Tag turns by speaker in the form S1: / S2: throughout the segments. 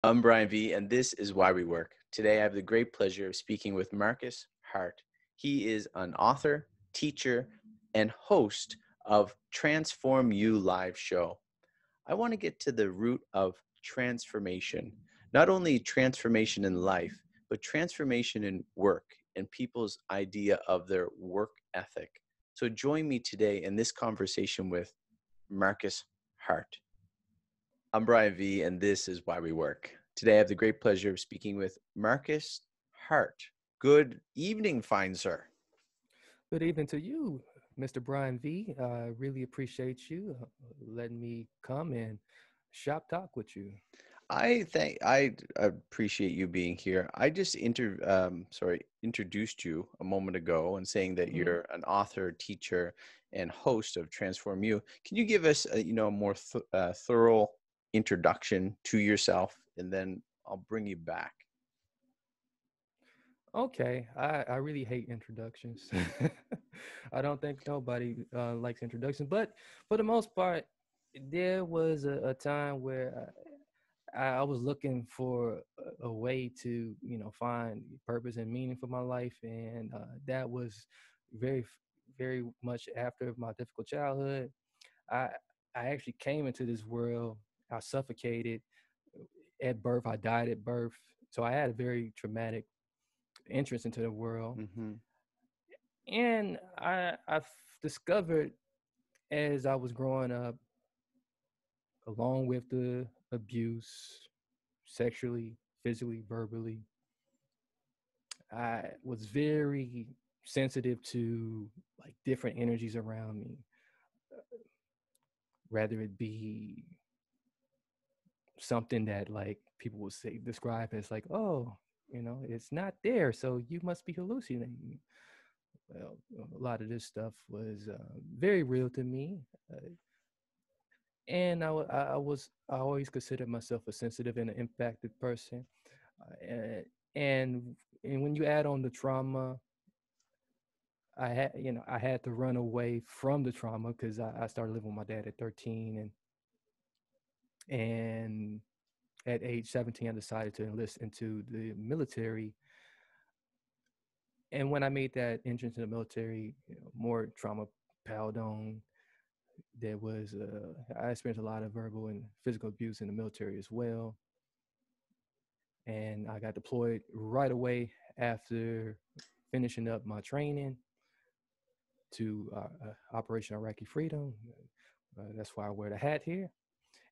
S1: I'm Brian V, and this is Why We Work. Today, I have the great pleasure of speaking with Marcus Hart. He is an author, teacher, and host of TransformU live show. I want to get to the root of transformation, not only transformation in life, but transformation in work and people's idea of their work ethic. So join me today in this conversation with Marcus Hart. I'm Brian V, and this is Why We Work. Today, I have the great pleasure of speaking with Marcus Hart. Good evening, fine sir.
S2: Good evening to you, Mr. Brian V. I really appreciate you letting me come and shop talk with you.
S1: I appreciate you being here. I just introduced you a moment ago and saying that
S2: Mhm.
S1: you're an author, teacher, and host of TransformU. Can you give us a more thorough introduction to yourself, and then I'll bring you back.
S2: Okay, I really hate introductions. I don't think nobody likes introductions, but for the most part, there was a time where I was looking for a way to, find purpose and meaning for my life, and that was very, very much after my difficult childhood. I I actually came into this world. I suffocated at birth. I died at birth. So I had a very traumatic entrance into the world,
S1: Mm-hmm.
S2: and I've discovered as I was growing up, along with the abuse, sexually, physically, verbally, I was very sensitive to like different energies around me, rather it be something that like people will say describe as like, oh, it's not there, so you must be hallucinating. Well, a lot of this stuff was very real to me, and I always considered myself a sensitive and an impacted person, and and when you add on the trauma, I had to run away from the trauma because I started living with my dad at 13, and at age 17, I decided to enlist into the military. And when I made that entrance in the military, more trauma piled on. I experienced a lot of verbal and physical abuse in the military as well. And I got deployed right away after finishing up my training to Operation Iraqi Freedom. That's why I wear the hat here.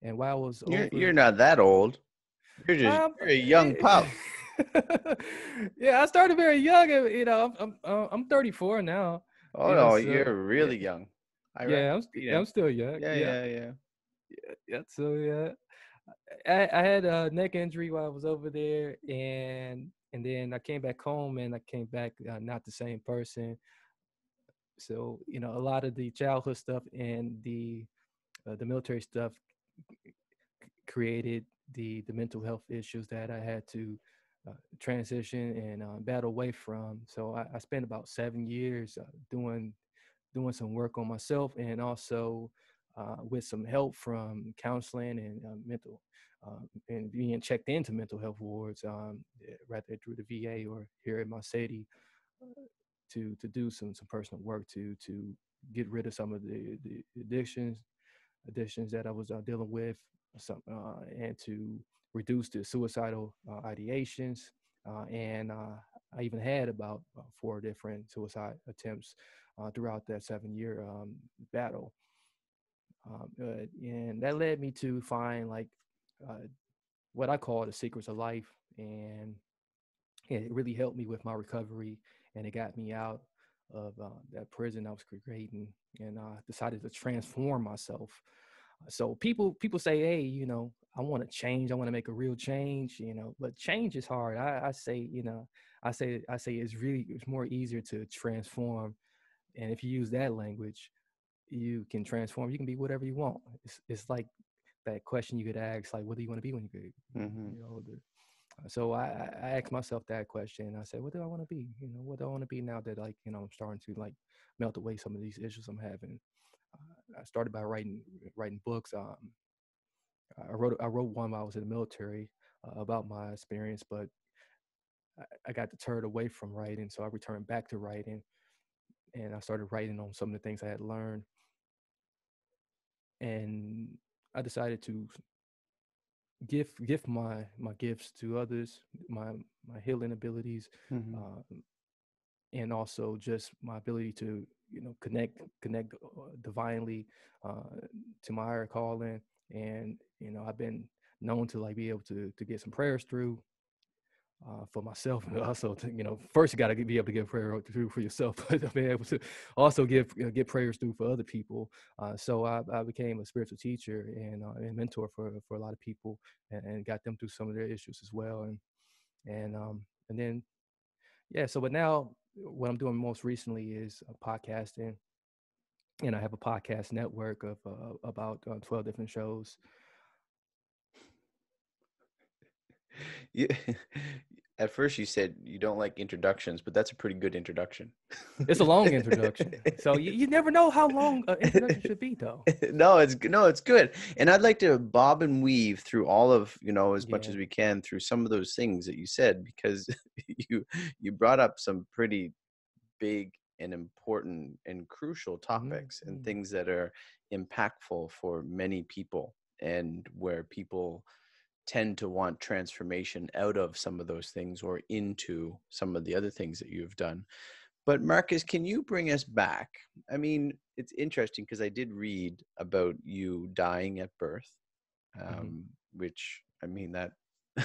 S2: And while I was
S1: You're
S2: over,
S1: not that old.
S2: um,
S1: You're a young pup.
S2: yeah, I started very young. And, I'm 34 now.
S1: Oh no,
S2: So
S1: you're
S2: yeah,
S1: really young. Iraq
S2: yeah,
S1: freedom.
S2: I'm still young.
S1: Yeah,
S2: Yeah,
S1: yeah, yeah.
S2: yeah. So yeah, I had a neck injury while I was over there, and then I came back home, and I came back not the same person. So a lot of the childhood stuff and the military stuff created the mental health issues that I had to transition and battle away from. So I spent about 7 years doing some work on myself, and also with some help from counseling and mental and being checked into mental health wards, rather through the VA or here in my city, to do some personal work to get rid of some of the addictions that I was dealing with, and to reduce the suicidal ideations. And I even had about 4 different suicide attempts throughout that 7 year battle. And that led me to find like uh, what I call the secrets of life. And it really helped me with my recovery, and it got me out of that prison I was creating, and decided to transform myself. So people say, hey, I want to change, I want to make a real change, but change is hard. I say, I say it's more easier to transform. And if you use that language, you can transform. You can be whatever you want. It's like that question you could ask, like, what do you want to be when you
S1: Hmm.
S2: get older? So I asked myself that question. I said, what do I want to be? What do I want to be now that, like, I'm starting to like melt away some of these issues I'm having. I started by writing books. I wrote one while I was in the military. about my experience, but I got deterred away from writing, so I returned back to writing, and I started writing on some of the things I had learned, and I decided to gift my gifts to others, my healing abilities,
S1: Mm-hmm.
S2: uh, and also just my ability to connect divinely uh, to my higher calling. And I've been known to like be able to get some prayers through for myself, and also to, first you got to be able to get prayer through for yourself, but be able to also get prayers through for other people. So I became a spiritual teacher and mentor for a lot of people, and got them through some of their issues as well. And then yeah, so but now what I'm doing most recently is podcasting, and I have a podcast network of about 12 different shows.
S1: You, at first you said you don't like introductions, but that's a pretty good introduction.
S2: It's a long introduction, so you never know how long an introduction should be, though.
S1: No, it's good. And I'd like to bob and weave through all of, as much
S2: Yeah.
S1: as we can through some of those things that you said, because you brought up some pretty big and important and crucial topics and
S2: Mm-hmm.
S1: things that are impactful for many people, and where people tend to want transformation out of some of those things or into some of the other things that you've done. But Marcus, can you bring us back? I mean, it's interesting because I did read about you dying at birth,
S2: Mm-hmm.
S1: which, I mean, that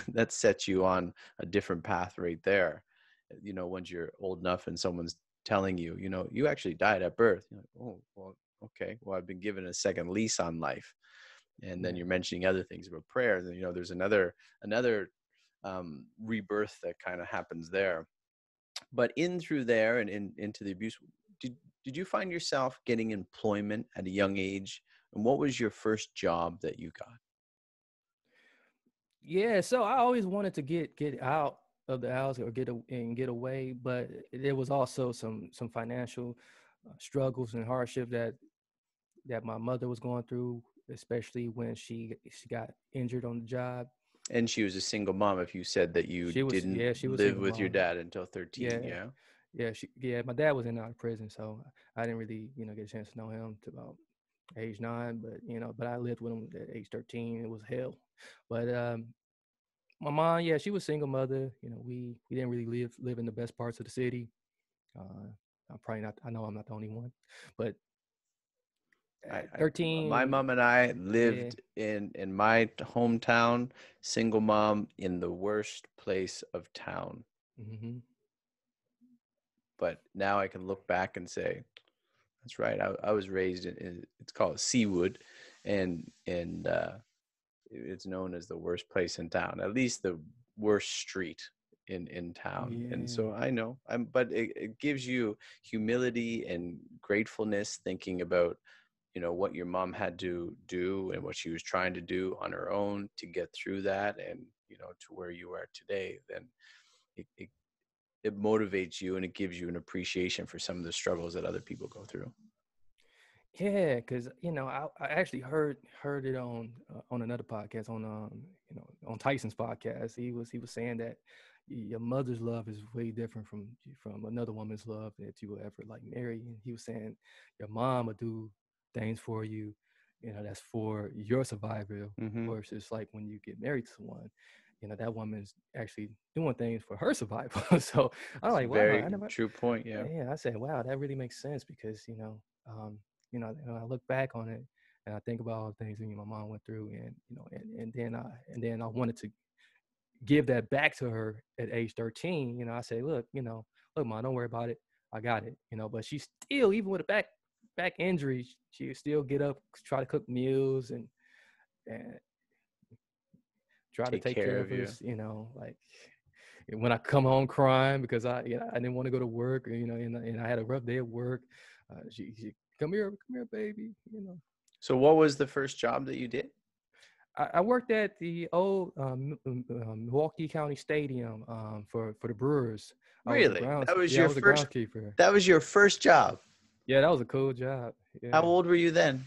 S1: that sets you on a different path right there. Once you're old enough and someone's telling you, you actually died at birth. You're like, oh, well, okay. Well, I've been given a second lease on life. And then
S2: Yeah.
S1: you're mentioning other things about prayers, and there's another rebirth that kind of happens there. But in through there and into the abuse, did you find yourself getting employment at a young age? And what was your first job that you got?
S2: Yeah, so I always wanted to get out of the house or get away, but there was also some financial struggles and hardship that my mother was going through, especially when she got injured on the job.
S1: And she was a single mom, if you said that you didn't
S2: She was a
S1: live
S2: single
S1: with your
S2: mom.
S1: dad until 13,
S2: Yeah,
S1: yeah?
S2: my dad was in and out of prison, so I didn't really get a chance to know him to about age 9, but I lived with him at age 13. It was hell, but my mom, yeah, she was single mother. We didn't really live in the best parts of the city. Uh, I'm probably not. I know I'm not the only one, but at
S1: My
S2: 13,
S1: mom and I
S2: yeah,
S1: lived in my hometown, single mom in the worst place of town.
S2: hmm
S1: But now I can look back and say, that's right. I was raised in it's called Seawood, and it's known as the worst place in town, at least the worst street in town. And
S2: yeah,
S1: so I know, but it gives you humility and gratefulness thinking about what your mom had to do and what she was trying to do on her own to get through that, and to where you are today. Then it, it it motivates you, and it gives you an appreciation for some of the struggles that other people go through.
S2: yeah. Because I actually heard it on another podcast on Tyson's podcast. He was saying that your mother's love is way different from another woman's love that you will ever like marry. And he was saying your mom will do things for you, that's for your survival,
S1: Mm-hmm.
S2: versus like when you get married to someone, that woman's actually doing things for her survival. So I'm
S1: It's a
S2: like, wow, I
S1: very
S2: never.
S1: true point. Yeah.
S2: Yeah, I said, wow, that really makes sense because um, when I look back on it and I think about all the things that my mom went through, and and then I wanted to give that back to her at age 13. I say, look, mom, don't worry about it. I got it. But she still, even with a back injury, she would still get up, try to cook meals, and try to
S1: Take
S2: take
S1: care
S2: care
S1: of
S2: of
S1: you.
S2: us. Like when I come home crying because I didn't want to go to work, and I had a rough day at work. She come here, baby.
S1: So what was the first job that you did?
S2: I worked at the old Milwaukee County Stadium for the Brewers. I was a
S1: Really?
S2: grounds
S1: That was
S2: Yeah, I
S1: your
S2: was a
S1: first
S2: groundskeeper.
S1: that was your first job.
S2: Yeah, that was a cool job.
S1: How
S2: Yeah,
S1: old were you then?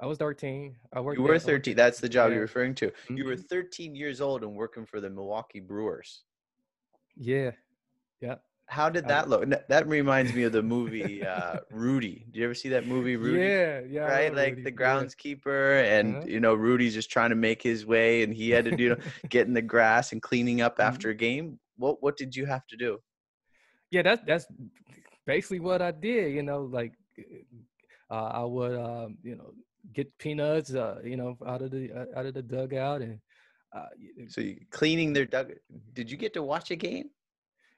S2: I was 13.
S1: You were
S2: I worked
S1: 13.
S2: at,
S1: That's the job you're
S2: yeah.
S1: referring to. You were
S2: Hmm.
S1: 13 years old and working for the Milwaukee Brewers.
S2: Yeah. Yeah.
S1: How did
S2: I,
S1: that look? That reminds me of the movie Rudy. Did you ever see that movie Rudy?
S2: yeah. Yeah. I
S1: Right?
S2: love
S1: Like
S2: Rudy.
S1: the
S2: Yeah.
S1: groundskeeper and
S2: Uh-huh.
S1: Rudy's just trying to make his way and he had to get in the grass and cleaning up
S2: Mhm.
S1: after a game. What did you have to do?
S2: Yeah. That's basically what I did. Like I would, get peanuts, out of the dugout, and uh,
S1: So you cleaning their dug. Did you get to watch a game?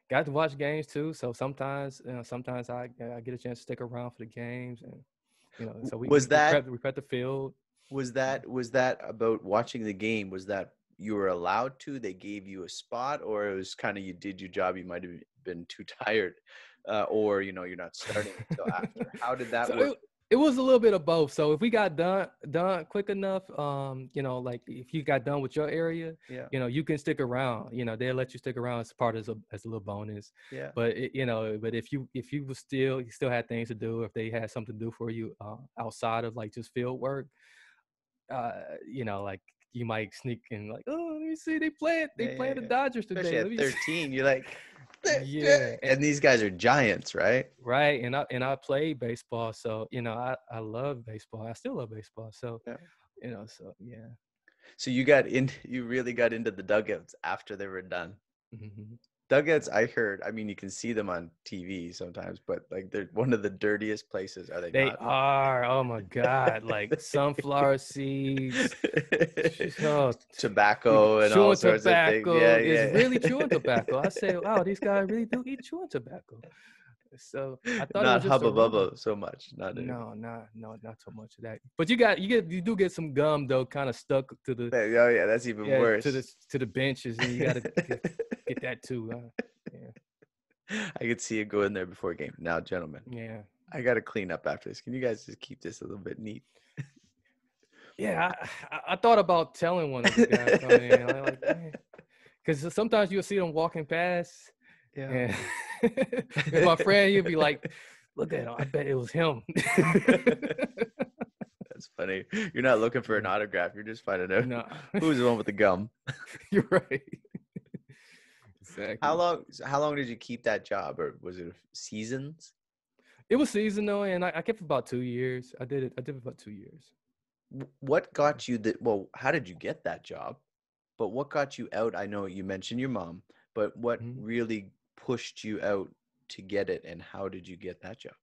S2: got to watch games too. So sometimes I get a chance to stick around for the games, and so we
S1: Was
S2: we, we
S1: that
S2: prep we prep the field.
S1: was that about watching the game? Was that you were allowed to? They gave you a spot, or it was kind of you did your job. You might have been too tired, or you're not starting until after. How did that
S2: So
S1: work?
S2: it was a little bit of both. So if we got done quick enough, like if you got done with your area,
S1: Yeah,
S2: you can stick around. They'll let you stick around as part as a little bonus.
S1: yeah.
S2: But but you still had things to do, if they had something to do for you outside of like just field work, like you might sneak in, like, oh, let me see, they
S1: Yeah, yeah,
S2: playing the
S1: yeah.
S2: Dodgers
S1: Especially
S2: today. Let
S1: at
S2: me see.
S1: 13, you're like,
S2: Yeah.
S1: and these guys are giants, right?
S2: Right, and I played baseball, so I love baseball. I still love baseball, so
S1: Yeah.
S2: so yeah.
S1: So you really got into the dugouts after they were done.
S2: Mhm.
S1: Dugouts, I heard. I mean, you can see them on TV sometimes, but like they're one of the dirtiest places, are they
S2: They
S1: not?
S2: are, oh my God, like sunflower seeds, oh,
S1: Tobacco and all
S2: chewing
S1: sorts of things.
S2: tobacco
S1: Yeah,
S2: is
S1: yeah.
S2: really chewing tobacco. I say, wow, these guys really do eat chewing tobacco. So I thought it
S1: Not
S2: was just
S1: Hubba
S2: aroma.
S1: Bubba so much. Not anymore.
S2: Not so much of that. But you do get some gum though, kind of stuck to the,
S1: Oh yeah, that's even
S2: yeah,
S1: worse.
S2: to the benches, and you got to get that too. Yeah,
S1: I could see it go in there before a game. Now, gentlemen,
S2: yeah,
S1: I got to clean up after this. Can you guys just keep this a little bit neat?
S2: yeah. I thought about telling one of the guys coming in, like, man, because sometimes you'll see them walking past,
S1: Yeah.
S2: and and my friend, he'll be like, look at him, I bet it was him.
S1: That's funny. You're not looking for an
S2: Yeah.
S1: autograph. You're just finding out
S2: No,
S1: who's the one with the gum.
S2: you're right.
S1: How
S2: Exactly.
S1: long? How long did you keep that job, or was it seasons?
S2: It was seasonal, and I kept it about 2 years. I did it about 2 years.
S1: What got you that? Well, how did you get that job? But what got you out? I know you mentioned your mom, but what
S2: Mhm.
S1: really pushed you out to get it, and how did you get that job?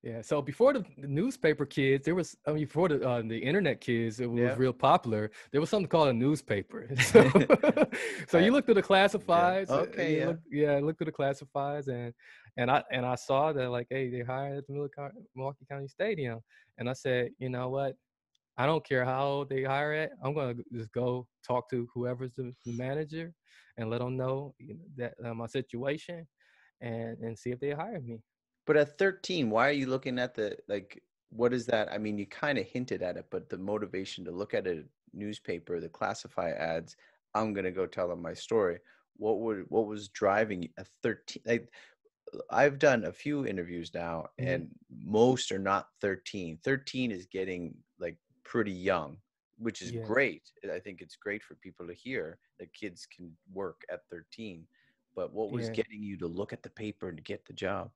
S2: Yeah. So before the newspaper kids, there was, I mean, before the internet kids, it was
S1: Yeah.
S2: real popular. There was something called a newspaper. So so
S1: I,
S2: you look through the
S1: yeah.
S2: classifieds.
S1: Okay. Yeah.
S2: Look through the classifieds, and I saw that, like, hey, they hired at the Milwaukee County Stadium, and I said, you know what? I don't care how old they hire at. I'm gonna just go talk to whoever's the manager, and let them know, that my situation, and see if they hire me.
S1: But at 13, why are you looking at what is that? I mean, you kind of hinted at it, but the motivation to look at a newspaper, the classify ads, I'm gonna go tell them my story. What was driving you at 13? Like I've done a few interviews now,
S2: Hmm.
S1: and most are not 13. 13 is getting like pretty young, which is
S2: Yeah.
S1: great. I think it's great for people to hear that kids can work at 13. But what was
S2: Yeah.
S1: getting you to look at the paper and get the job?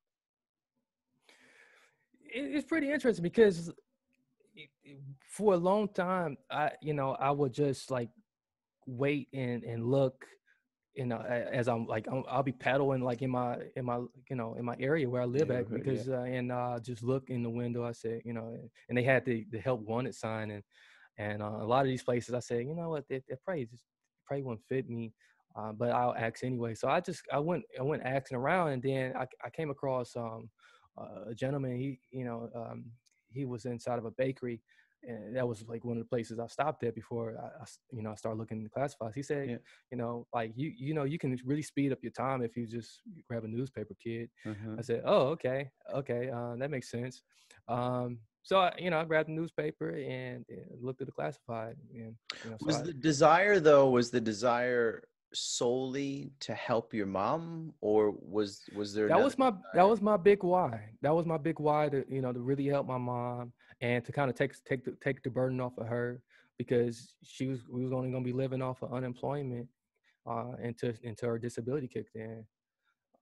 S2: It's pretty interesting because for a long time, I would just like wait and look, as I'll be paddling, like in my area where I live at,
S1: Neighborhood, yeah.
S2: because and just look in the window. I said, and they had the help wanted sign, and a lot of these places, I said, you know what, they probably won't fit me, but I'll ask anyway. So I went asking around, and then I came across a gentleman. He was inside of a bakery, and that was like one of the places I stopped at before I started looking in the classifieds. He said,
S1: Yeah.
S2: like, you can really speed up your time if you just grab a newspaper, kid.
S1: Uh-huh.
S2: I said, oh, okay, that makes sense. So I grabbed the newspaper, and looked at the classified, and so
S1: Was the desire though, was the desire solely to help your mom, or was there
S2: that
S1: another
S2: was my that
S1: desire?
S2: was my big why. That was my big why, to really help my mom, and to kind of take the burden off of her, because we was only going to be living off of unemployment until her disability kicked in,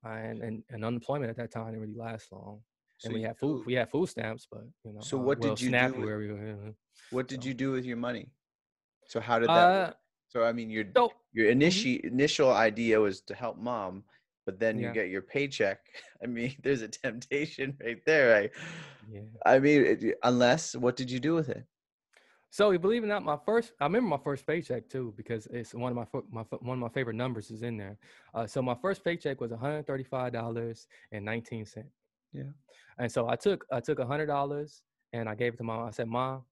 S2: and unemployment at that time didn't really last long.
S1: So
S2: And
S1: you,
S2: we had food stamps, but
S1: so what
S2: well,
S1: did you do
S2: SNAP
S1: with,
S2: where we were.
S1: what did
S2: So
S1: you do with your money? So how did that
S2: uh
S1: work? So I mean,
S2: so
S1: your
S2: mhm,
S1: initial idea was to help mom, but then you
S2: yeah,
S1: get your paycheck. I mean, there's a temptation right there.
S2: yeah.
S1: I mean, unless, what did you do with it?
S2: So believe it or not, I remember my first paycheck too, because it's one of one of my favorite numbers is in there. So my first paycheck was $135.19.
S1: Yeah.
S2: And so I took $100 and I gave it to mom. I said, Mom,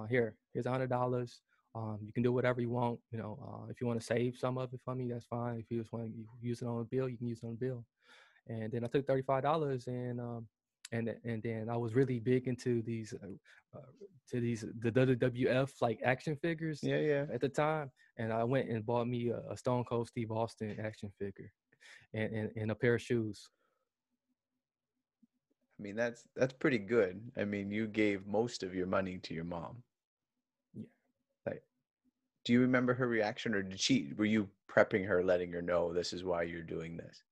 S2: here's $100. You can do whatever you want. If you want to save some of it for me, that's fine. If you just want to use it on a bill, you can use it on a bill. And then I took $35 and then I was really big into the WWF like action figures
S1: Yeah, yeah.
S2: at the time, and I went and bought me a Stone Cold Steve Austin action figure and a pair of shoes.
S1: I mean, that's pretty good. I mean, you gave most of your money to your mom.
S2: Yeah.
S1: Like, do you remember her reaction, or were you prepping her, letting her know this is why you're doing this?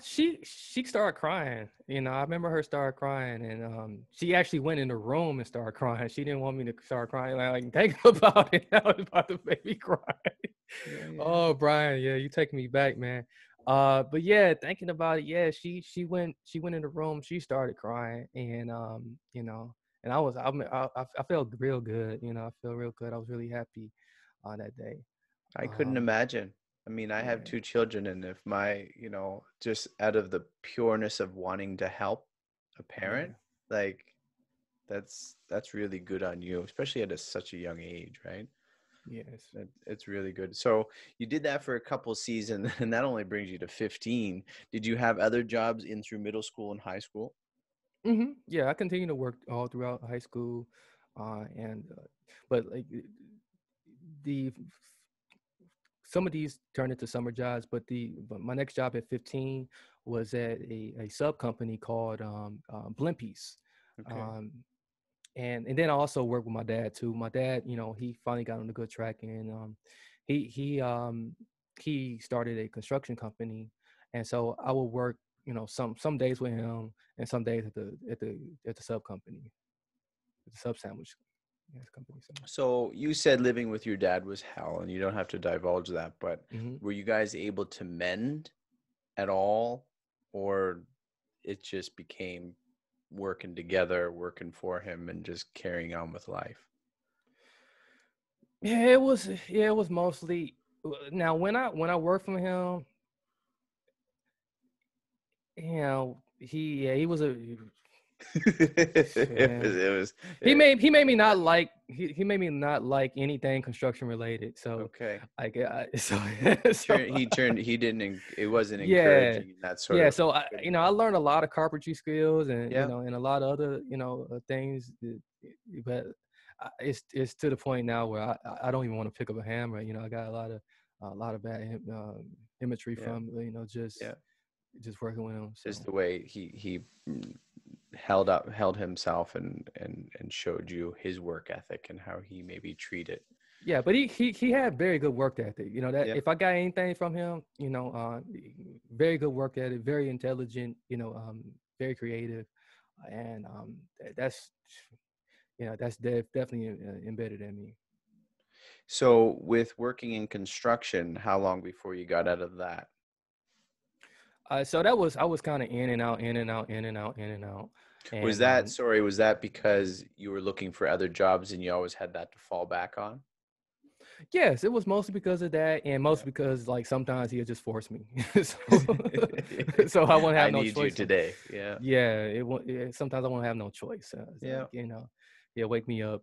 S2: She started crying. I remember her started crying, and she actually went in the room and started crying. She didn't want me to start crying. Like think about it. I was about to make me cry.
S1: Yeah, yeah.
S2: Oh, Brian, yeah, you taking me back, man. But yeah, thinking about it, yeah, she went in the room. She started crying, and and I felt real good. I feel real good. I was really happy on that day.
S1: I couldn't
S2: Um,
S1: imagine. I mean, I have
S2: yeah,
S1: two children, and if just out of the pureness of wanting to help a parent,
S2: yeah,
S1: like that's really good on you, especially at such a young age, right?
S2: yes.
S1: It's really good. So you did that for a couple seasons, and that only brings you to 15. Did you have other jobs in through middle school and high school?
S2: Yeah, I continued to work all throughout high school, and but like the some of these turned into summer jobs, but my next job at 15 was at a sub company called Blimpies.
S1: Okay.
S2: Um, and then I also worked with my dad too. My dad, he finally got on a good track, and he he um he started a construction company, and so I would work, some days with him and some days at the sub company, at the sub sandwich, yes, company. So.
S1: So you said living with your dad was hell, and you don't have to divulge that, but
S2: Mhm.
S1: were you guys able to mend at all, or it just became working together, working for him, and just carrying on with life?
S2: Yeah, it was mostly now when I worked for him, he was a
S1: it
S2: yeah.
S1: was, it was
S2: He made me not like he made me not like anything construction related. So
S1: okay.
S2: so so
S1: He didn't, it wasn't
S2: yeah.
S1: encouraging that sort
S2: Yeah,
S1: of
S2: so
S1: good
S2: I
S1: environment.
S2: learned a lot of carpentry skills, and
S1: Yeah.
S2: and a lot of other things but it's to the point now where I don't even want to pick up a hammer. I got a lot of bad imagery
S1: Yeah.
S2: from
S1: Yeah.
S2: just working with him.
S1: Just
S2: So
S1: the way he held himself and showed you his work ethic and how he maybe treated.
S2: yeah, but he had very good work ethic. That
S1: Yeah.
S2: if I got anything from him, very good work ethic, very intelligent, very creative, and that's definitely embedded in me.
S1: So with working in construction, how long before you got out of that?
S2: So I was kind of in and out, in and out, in and out, in and out,
S1: Was
S2: and
S1: that, sorry, was that because you were looking for other jobs and you always had that to fall back on?
S2: yes, it was mostly because of that, and
S1: Yeah.
S2: mostly because like sometimes he'll just force me, so so I won't
S1: I
S2: have no
S1: need you
S2: choice.
S1: today. Yeah.
S2: Yeah, sometimes I won't have no choice. It's like,
S1: Yeah.
S2: he'll wake me up,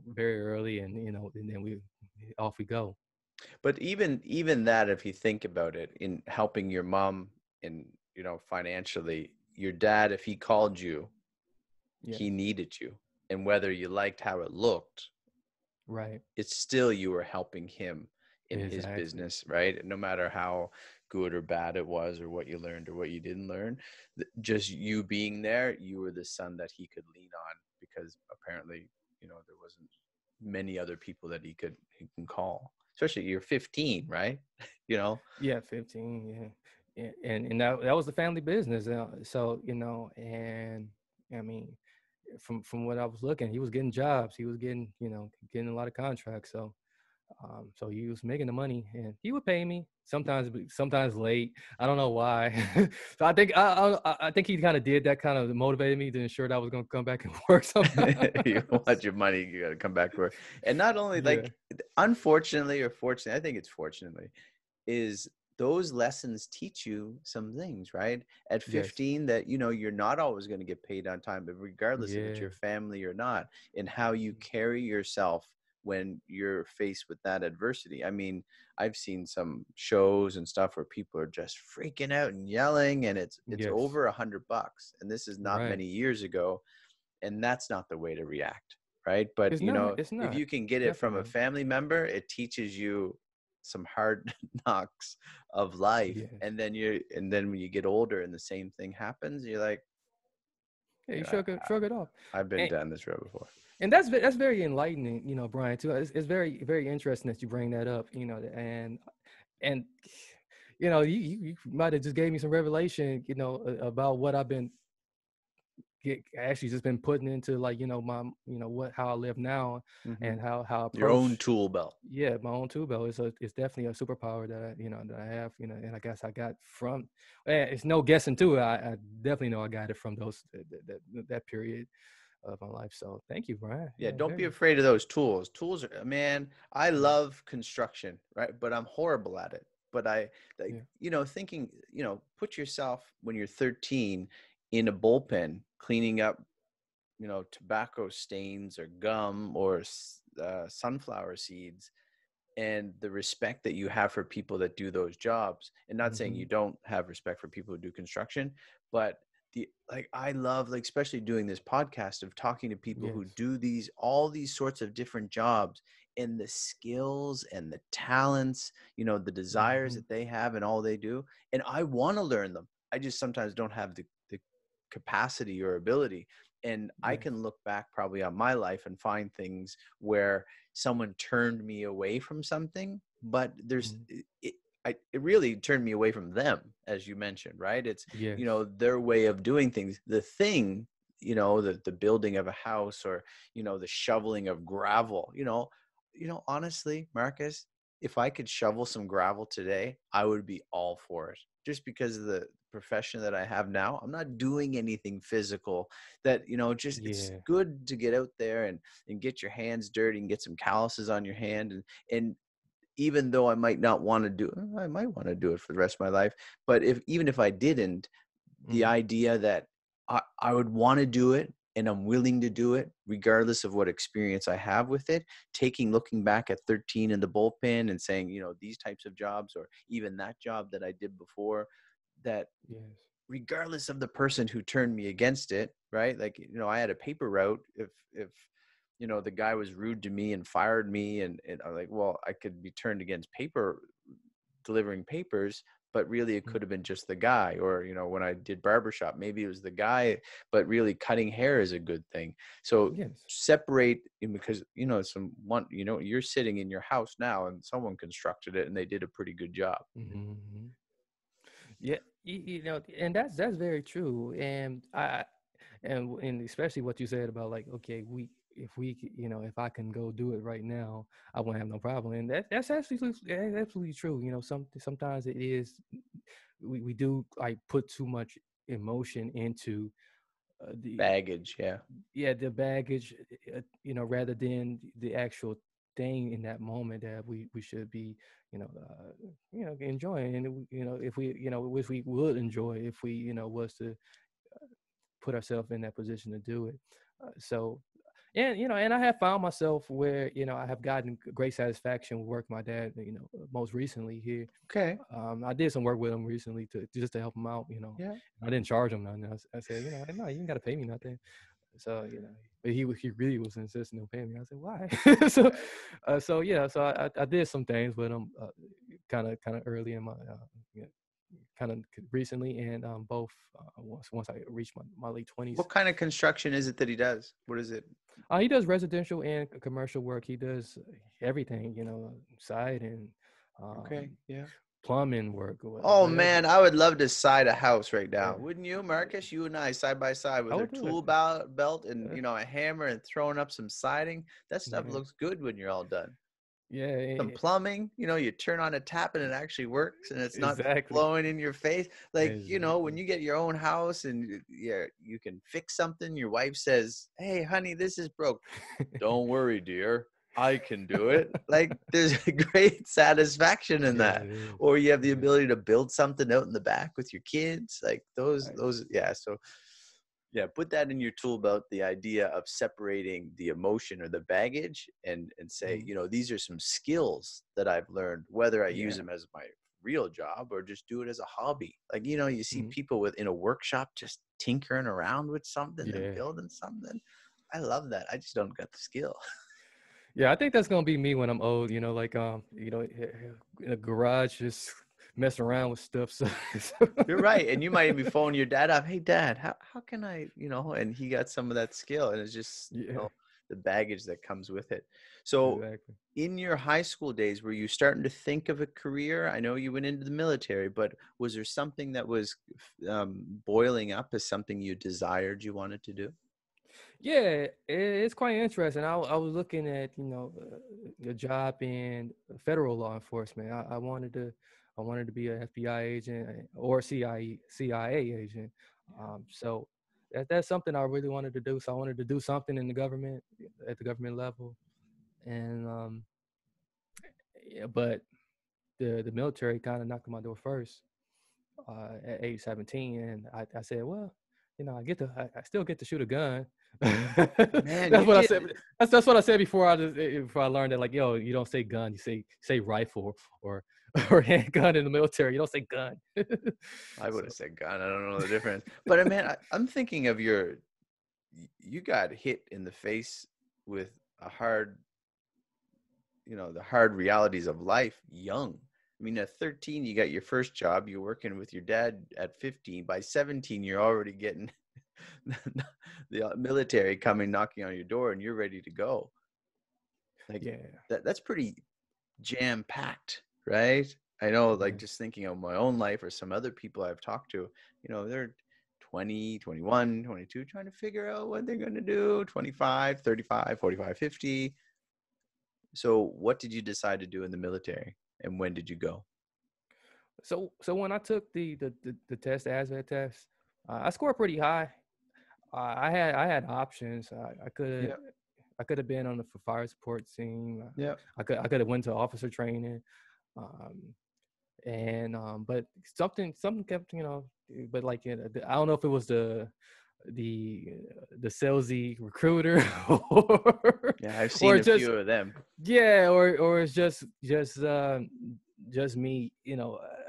S2: very early, and and then we off we go.
S1: But even that, if you think about it, in helping your mom in, financially, your dad, if he called you,
S2: Yes,
S1: he needed you. And whether you liked how it looked,
S2: right.
S1: it's still you were helping him in his
S2: Exactly.
S1: business, right? No matter how good or bad it was, or what you learned or what you didn't learn, just you being there, you were the son that he could lean on, because apparently, there wasn't many other people that he can call. Especially you're 15, right? you know.
S2: Yeah, 15. Yeah, and that was the family business. So and I mean, from what I was looking, he was getting jobs. He was getting a lot of contracts. So he was making the money, and he would pay me sometimes late. I don't know why. So I think he kind of did that, kind of motivated me to ensure that I was going to come back and work
S1: You
S2: sometimes.
S1: want your money, you got to come back to work. And not only,
S2: Yeah.
S1: like, unfortunately or fortunately, I think it's fortunately, is those lessons teach you some things, right? At
S2: Yes.
S1: 15, that you're not always going to get paid on time, but regardless if it's
S2: Yeah.
S1: your family or not, and how you carry yourself when you're faced with that adversity. I mean, I've seen some shows and stuff where people are just freaking out and yelling, and it's
S2: Yes.
S1: over $100, and this is not
S2: Right.
S1: many years ago, and that's not the way to react, right? But
S2: It's not. It's
S1: if
S2: not.
S1: you can get it from
S2: Definitely
S1: a
S2: not.
S1: family member, it teaches you some hard knocks of life.
S2: Yes.
S1: And then when you get older and the same thing happens, you're like,
S2: Yeah,
S1: you
S2: you
S1: know
S2: shrug it off.
S1: I've been
S2: And
S1: down this road before.
S2: that's very enlightening, Brian, too. It's very, very interesting that you bring that up, and you might have just gave me some revelation, about what I've been actually just been putting into, like, my, how I live now,
S1: Hmm.
S2: and how I
S1: Your own
S2: approach.
S1: tool belt.
S2: Yeah, my own tool belt. It's definitely a superpower that I have, and I guess I got from. It's no guessing too. I definitely know I got it from that period of my life. So thank you, Brian.
S1: Yeah, don't be
S2: Very.
S1: afraid of those tools. Tools are, man, I love construction, right? But I'm horrible at it. But I, like,
S2: Yeah.
S1: thinking, put yourself when you're 13 in a bullpen cleaning up, tobacco stains or gum or sunflower seeds, and the respect that you have for people that do those jobs. And not saying
S2: Mm-hmm.
S1: you don't have respect for people who do construction, but I love, like, especially doing this podcast, of talking to people who
S2: Yes.
S1: do all these sorts of different jobs, and the skills and the talents, the desires
S2: Mm-hmm.
S1: that they have and all they do. And I want to learn them. I just sometimes don't have the capacity or ability. And I
S2: Yes.
S1: can look back probably on my life and find things where someone turned me away from something, but
S2: Mm-hmm.
S1: it really turned me away from them, as you mentioned, right? It's,
S2: Yes.
S1: their way of doing things, the thing, the building of a house, or, the shoveling of gravel, honestly, Marcus, if I could shovel some gravel today, I would be all for it. Just because of the profession that I have now, I'm not doing anything physical that, just, it's
S2: Yeah.
S1: good to get out there and get your hands dirty and get some calluses on your hand. And even though I might not want to do it, I might want to do it for the rest of my life. But even if I didn't, the
S2: Mm.
S1: idea that I would want to do it, and I'm willing to do it regardless of what experience I have with it, looking back at 13 in the bullpen and saying, these types of jobs, or even that job that I did before, that
S2: Yes.
S1: regardless of the person who turned me against it, right? Like, I had a paper route. If the guy was rude to me and fired me, and I'm like, well, I could be turned against delivering papers, but really it
S2: Mm.
S1: could have been just the guy. Or, when I did barbershop, maybe it was the guy, but really cutting hair is a good thing. So
S2: Yes.
S1: separate, because, you're sitting in your house now, and someone constructed it and they did a pretty good job.
S2: Mm-hmm. Yeah. And that's very true. And especially what you said about, like, okay, if I can go do it right now, I won't have no problem. And that's absolutely true. Sometimes it is, we do, like, put too much emotion into the
S1: Baggage. Yeah.
S2: yeah, the baggage, rather than the actual thing in that moment that we should be, enjoying. And if we, which we would enjoy if we, was to put ourselves in that position to do it. So, and I have found myself where, I have gotten great satisfaction with work my dad, most recently here.
S1: Okay.
S2: I did some work with him recently to just to help him out.
S1: Yeah.
S2: I didn't charge him nothing. I said, no, you ain't got to pay me nothing. So, but he really was insisting on paying me. I said, why? so, so yeah, so I did some things with him, kind of early in my, you know, kind of recently, and both once I reached my late 20s.
S1: What kind of construction is it that he does? What is it?
S2: He does residential and commercial work. He does everything, side and
S1: Okay,
S2: um,
S1: yeah.
S2: plumbing work or
S1: Oh
S2: whatever.
S1: man, I would love to side a house right now.
S2: Yeah,
S1: Wouldn't you, Marcus? You and I side by side
S2: I
S1: with our
S2: would do it.
S1: tool belt and
S2: Uh,
S1: a hammer and throwing up some siding. That stuff
S2: yeah,
S1: looks good when you're all done.
S2: yeah,
S1: Some plumbing, you turn on a tap and it actually works and it's not
S2: exactly,
S1: flowing in your face. Like, when
S2: exactly.
S1: you get your own house and you can fix something, your wife says, "Hey, honey, this is broke." "Don't worry, dear. I can do it." Like, there's a great satisfaction in
S2: Yeah,
S1: that.
S2: it is.
S1: Or you have the
S2: It is.
S1: ability to build something out in the back with your kids. Like
S2: Right.
S1: yeah. So yeah, put that in your tool belt, the idea of separating the emotion or the baggage and say,
S2: Mhm.
S1: these are some skills that I've learned, whether I use
S2: Yeah.
S1: them as my real job or just do it as a hobby. Like, you see
S2: Mhm.
S1: people in a workshop just tinkering around with something and
S2: Yeah.
S1: building something. I love that. I just don't got the skill.
S2: Yeah, I think that's gonna be me when I'm old. In a garage, just messing around with stuff. So,
S1: You're right. And you might even be phoning your dad up. "Hey, dad, how can and he got some of that skill. And it's just,
S2: yeah,
S1: the baggage that comes with it. So
S2: exactly.
S1: in your high school days, were you starting to think of a career? I know you went into the military, but was there something that was boiling up as something you desired you wanted to do?
S2: Yeah, it's quite interesting. I was looking at a job in federal law enforcement. I wanted to be an FBI agent or CIA agent. So that's something I really wanted to do. So I wanted to do something in the government at the government level, and yeah, but the military kind of knocked on my door first at age 17, and I said, well, I still get to shoot a gun.
S1: Man,
S2: That's
S1: you
S2: what I
S1: did.
S2: said. That's what I said before I learned that, like, yo, you don't say gun, you say rifle or or handgun in the military. You don't say gun.
S1: I would
S2: So
S1: have said gun. I don't know the difference. But man, I'm thinking of you got hit in the face with a hard the hard realities of life young. I mean, at 13, you got your first job. You're working with your dad at 15. By 17, you're already getting the military coming knocking on your door and you're ready to go. Like
S2: yeah,
S1: that's pretty jam packed, right? I know, like
S2: yeah.
S1: just thinking of my own life or some other people I've talked to, they're 20, 21, 22, trying to figure out what they're going to do, 25, 35, 45, 50. So what did you decide to do in the military and when did you go?
S2: So when I took the test, the ASVAB test, I scored pretty high. I had options.
S1: Yeah.
S2: I could have been on the fire support team.
S1: Yeah.
S2: I could have went to officer training, um, and but something kept But like I don't know if it was the the salesy recruiter
S1: Yeah. I've
S2: or
S1: seen a
S2: just
S1: few of them.
S2: yeah, or it's just me, a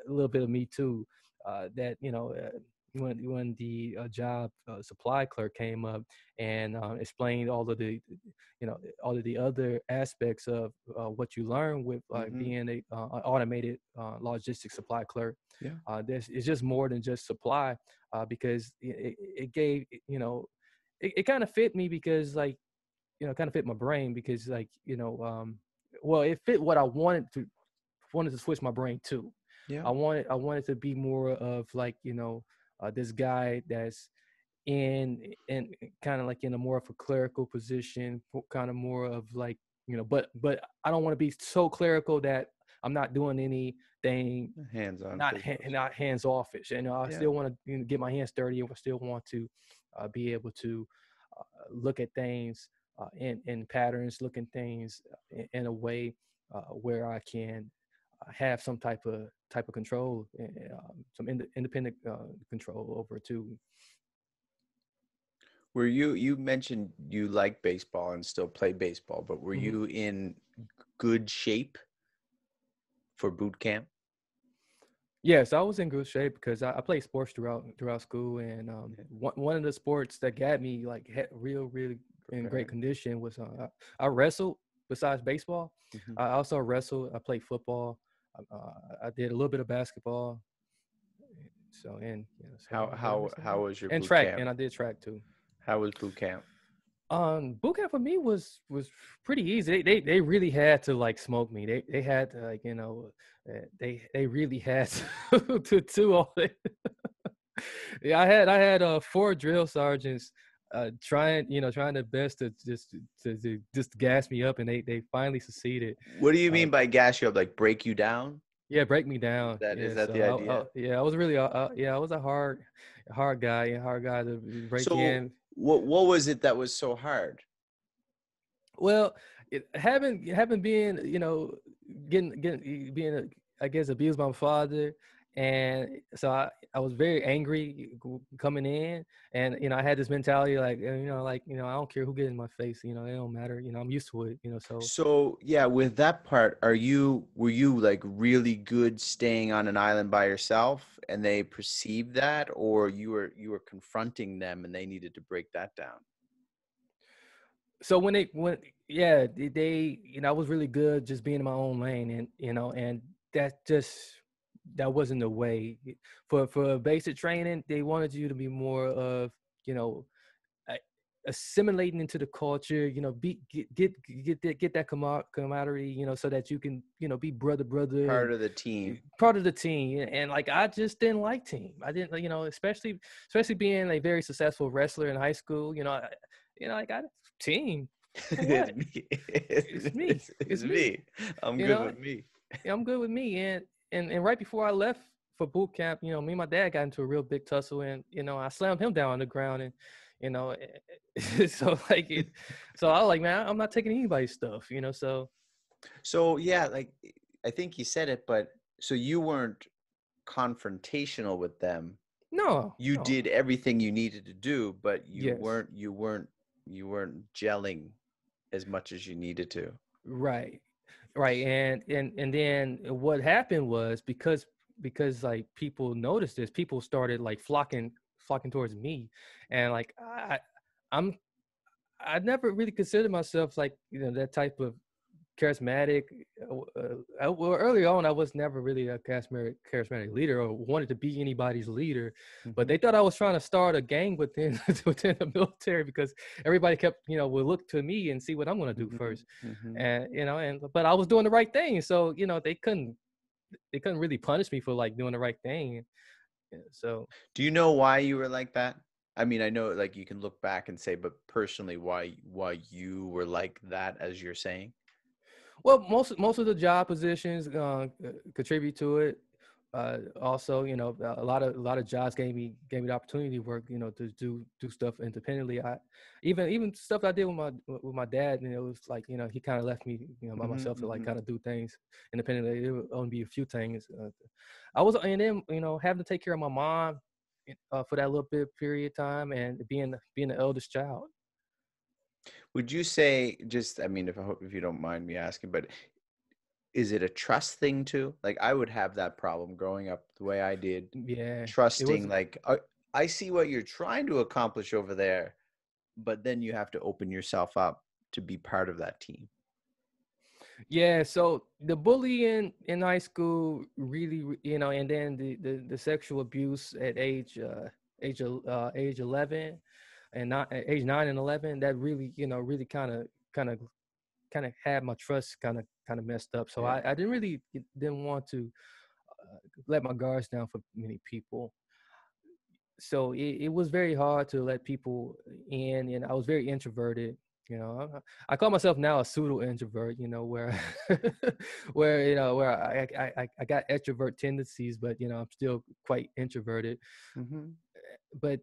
S2: little bit of me too. That when the job supply clerk came up and explained all of the other aspects of what you learn with
S1: Hmm.
S2: being a automated logistics supply clerk.
S1: Yeah.
S2: It's just more than just supply, because it gave it kind of fit me because like kind of fit my brain because like well, it fit what I wanted to switch my brain to.
S1: Yeah.
S2: I wanted to be more of like this guy that's in kind of like in a more of a clerical position, kind of more of like but I don't want to be so clerical that I'm not doing anything,
S1: Hands-on
S2: not
S1: physical stuff.
S2: not hands offish. I
S1: Yeah.
S2: still want to get my hands dirty. I still want to be able to look at things in patterns, look at things in a way where I can have some type of control, some independent control over it too.
S1: Were you mentioned you like baseball and still play baseball, but were
S2: Mhm.
S1: you in good shape for boot camp?
S2: Yes, I was in good shape because I played sports throughout school, and
S1: Yeah.
S2: one of the sports that got me like really in great
S1: Prepared.
S2: condition was I wrestled. Besides baseball,
S1: Hmm.
S2: I also wrestled. I played football. I did a little bit of basketball. So and yeah, so
S1: How
S2: yeah,
S1: how how was your
S2: and
S1: boot
S2: track,
S1: camp?
S2: and I did track too.
S1: How was boot camp?
S2: Boot camp for me was pretty easy. They really had to like smoke me. They had to like they really had to do all that. Yeah, I had 4 drill sergeants trying their best to just gas me up, and they finally succeeded.
S1: What do you
S2: Uh,
S1: mean by gas you up? Like break you down?
S2: yeah, break me
S1: Is
S2: down.
S1: that is
S2: Yeah,
S1: that the
S2: so
S1: idea?
S2: yeah, I was really yeah, I was a hard guy, hard guy to break
S1: So
S2: in.
S1: what was it that was so hard?
S2: Well, having been getting being I guess abused by my father, and so I was very angry coming in, and I had this mentality like I don't care who gets in my face, it don't matter, I'm used to it, so.
S1: So yeah, with that part, were you like really good staying on an island by yourself and they perceived that, or you were confronting them and they needed to break that down?
S2: So when yeah, they I was really good just being in my own lane, and and that just that wasn't the way. For basic training, they wanted you to be more of you know a- assimilating into the culture, be get that camaraderie, so that you can be brother
S1: Part
S2: and
S1: of the team.
S2: part of the team. And like I just didn't like team. I didn't, especially being a very successful wrestler in high school. I got team for
S1: It's
S2: what?
S1: me.
S2: It's me.
S1: It's
S2: It's me.
S1: me. I'm
S2: You
S1: good
S2: know,
S1: with me.
S2: I'm good with me. And right before I left for boot camp, me and my dad got into a real big tussle, and I slammed him down on the ground, and so so I was like, man, I'm not taking anybody's stuff, so.
S1: So yeah, like I think you said it, but so you weren't confrontational with them.
S2: No,
S1: You
S2: no.
S1: did everything you needed to do, but
S2: Yes.
S1: you weren't gelling as much as you needed to.
S2: Right. Right. And then what happened was because like people noticed this, people started like flocking towards me. And like I'm I never really considered myself like, that type of charismatic. Well, early on, I was never really a charismatic leader or wanted to be anybody's leader, but
S1: Hmm.
S2: they thought I was trying to start a gang within within the military because everybody kept, would look to me and see what I'm going to do
S1: Hmm.
S2: first,
S1: Hmm.
S2: and but I was doing the right thing, so they couldn't really punish me for like doing the right thing, so.
S1: Do you know why you were like that? I mean, I know like you can look back and say, but personally, why you were like that, as you're saying?
S2: Well, most of the job positions contribute to it. Also, a lot of jobs gave me the opportunity to work, to do stuff independently. I even stuff I did with my dad, it was like, he kind of left me, by
S1: Hmm.
S2: myself to like
S1: Hmm.
S2: kind of do things independently. It would only be a few things. I was, and then having to take care of my mom for that little bit period of time, and being the eldest child.
S1: Would you say, just, I mean, if you don't mind me asking, but is it a trust thing too? Like I would have that problem growing up the way I did,
S2: Yeah, it
S1: trusting
S2: was.
S1: like I see what you're trying to accomplish over there, but then you have to open yourself up to be part of that team.
S2: Yeah, so the bullying in high school really, and then the sexual abuse at age 11 and not at age 9 and 11, that really, really kind of had my trust kind of messed up. So
S1: Yeah.
S2: I didn't want to let my guards down for many people. So it was very hard to let people in, and I was very introverted. I call myself now a pseudo introvert, where where I got extrovert tendencies, but I'm still quite introverted.
S1: Hmm.
S2: But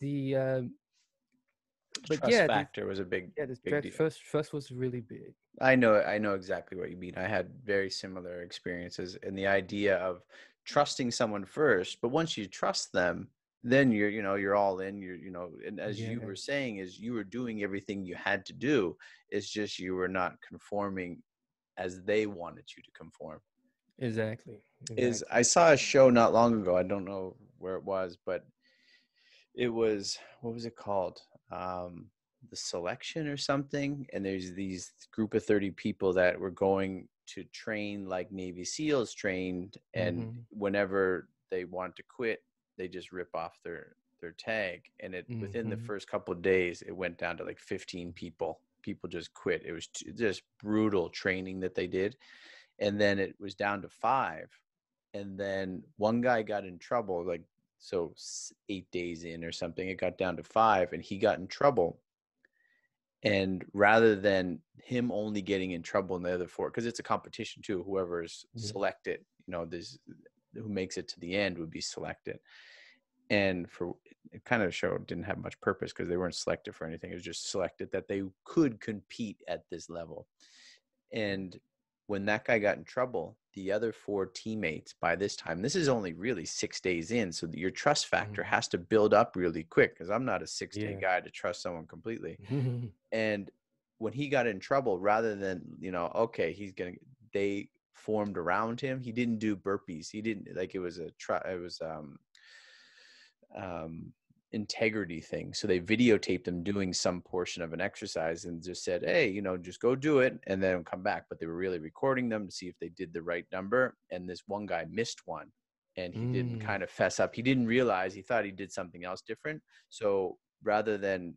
S2: but
S1: Trust
S2: yeah,
S1: factor was a big
S2: yeah, the
S1: big deal.
S2: trust was really big.
S1: I know exactly what you mean. I had very similar experiences, and the idea of trusting someone first, but once you trust them, then you're all in. And as you
S2: Yeah.
S1: were saying, is you were doing everything you had to do. It's just you were not conforming as they wanted you to conform.
S2: Exactly.
S1: Is
S2: Exactly.
S1: I saw a show not long ago. I don't know where it was, but it was, what was it called? The Selection or something. And there's these group of 30 people that were going to train like Navy SEALs trained, and
S2: Mm-hmm.
S1: whenever they want to quit, they just rip off their tag. And it, within the
S2: Mm-hmm.
S1: first couple of days, it went down to like 15 people. People just quit. It was just brutal training that they did. And then it was down to five. And then one guy got in trouble, like, so 8 days in or something, it got down to five, and he got in trouble. And rather than him only getting in trouble in the other four, because it's a competition too, whoever is
S2: Yeah.
S1: selected, this, who makes it to the end would be selected. And for it, kind of show didn't have much purpose because they weren't selected for anything. It was just selected that they could compete at this level. And when that guy got in trouble, the other four teammates, by this time, this is only really 6 days in, so that your trust factor
S2: Mm-hmm.
S1: has to build up really quick, because I'm not a 6 day
S2: Yeah.
S1: guy to trust someone completely.
S2: Mm-hmm.
S1: And when he got in trouble, rather than, okay, they formed around him. He didn't do burpees. He didn't, like, it was um, integrity thing. So they videotaped them doing some portion of an exercise and just said, hey, just go do it and then come back. But they were really recording them to see if they did the right number. And this one guy missed one, and he didn't
S2: Mm.
S1: kind of fess up. He didn't realize, he thought he did something else different. So rather than,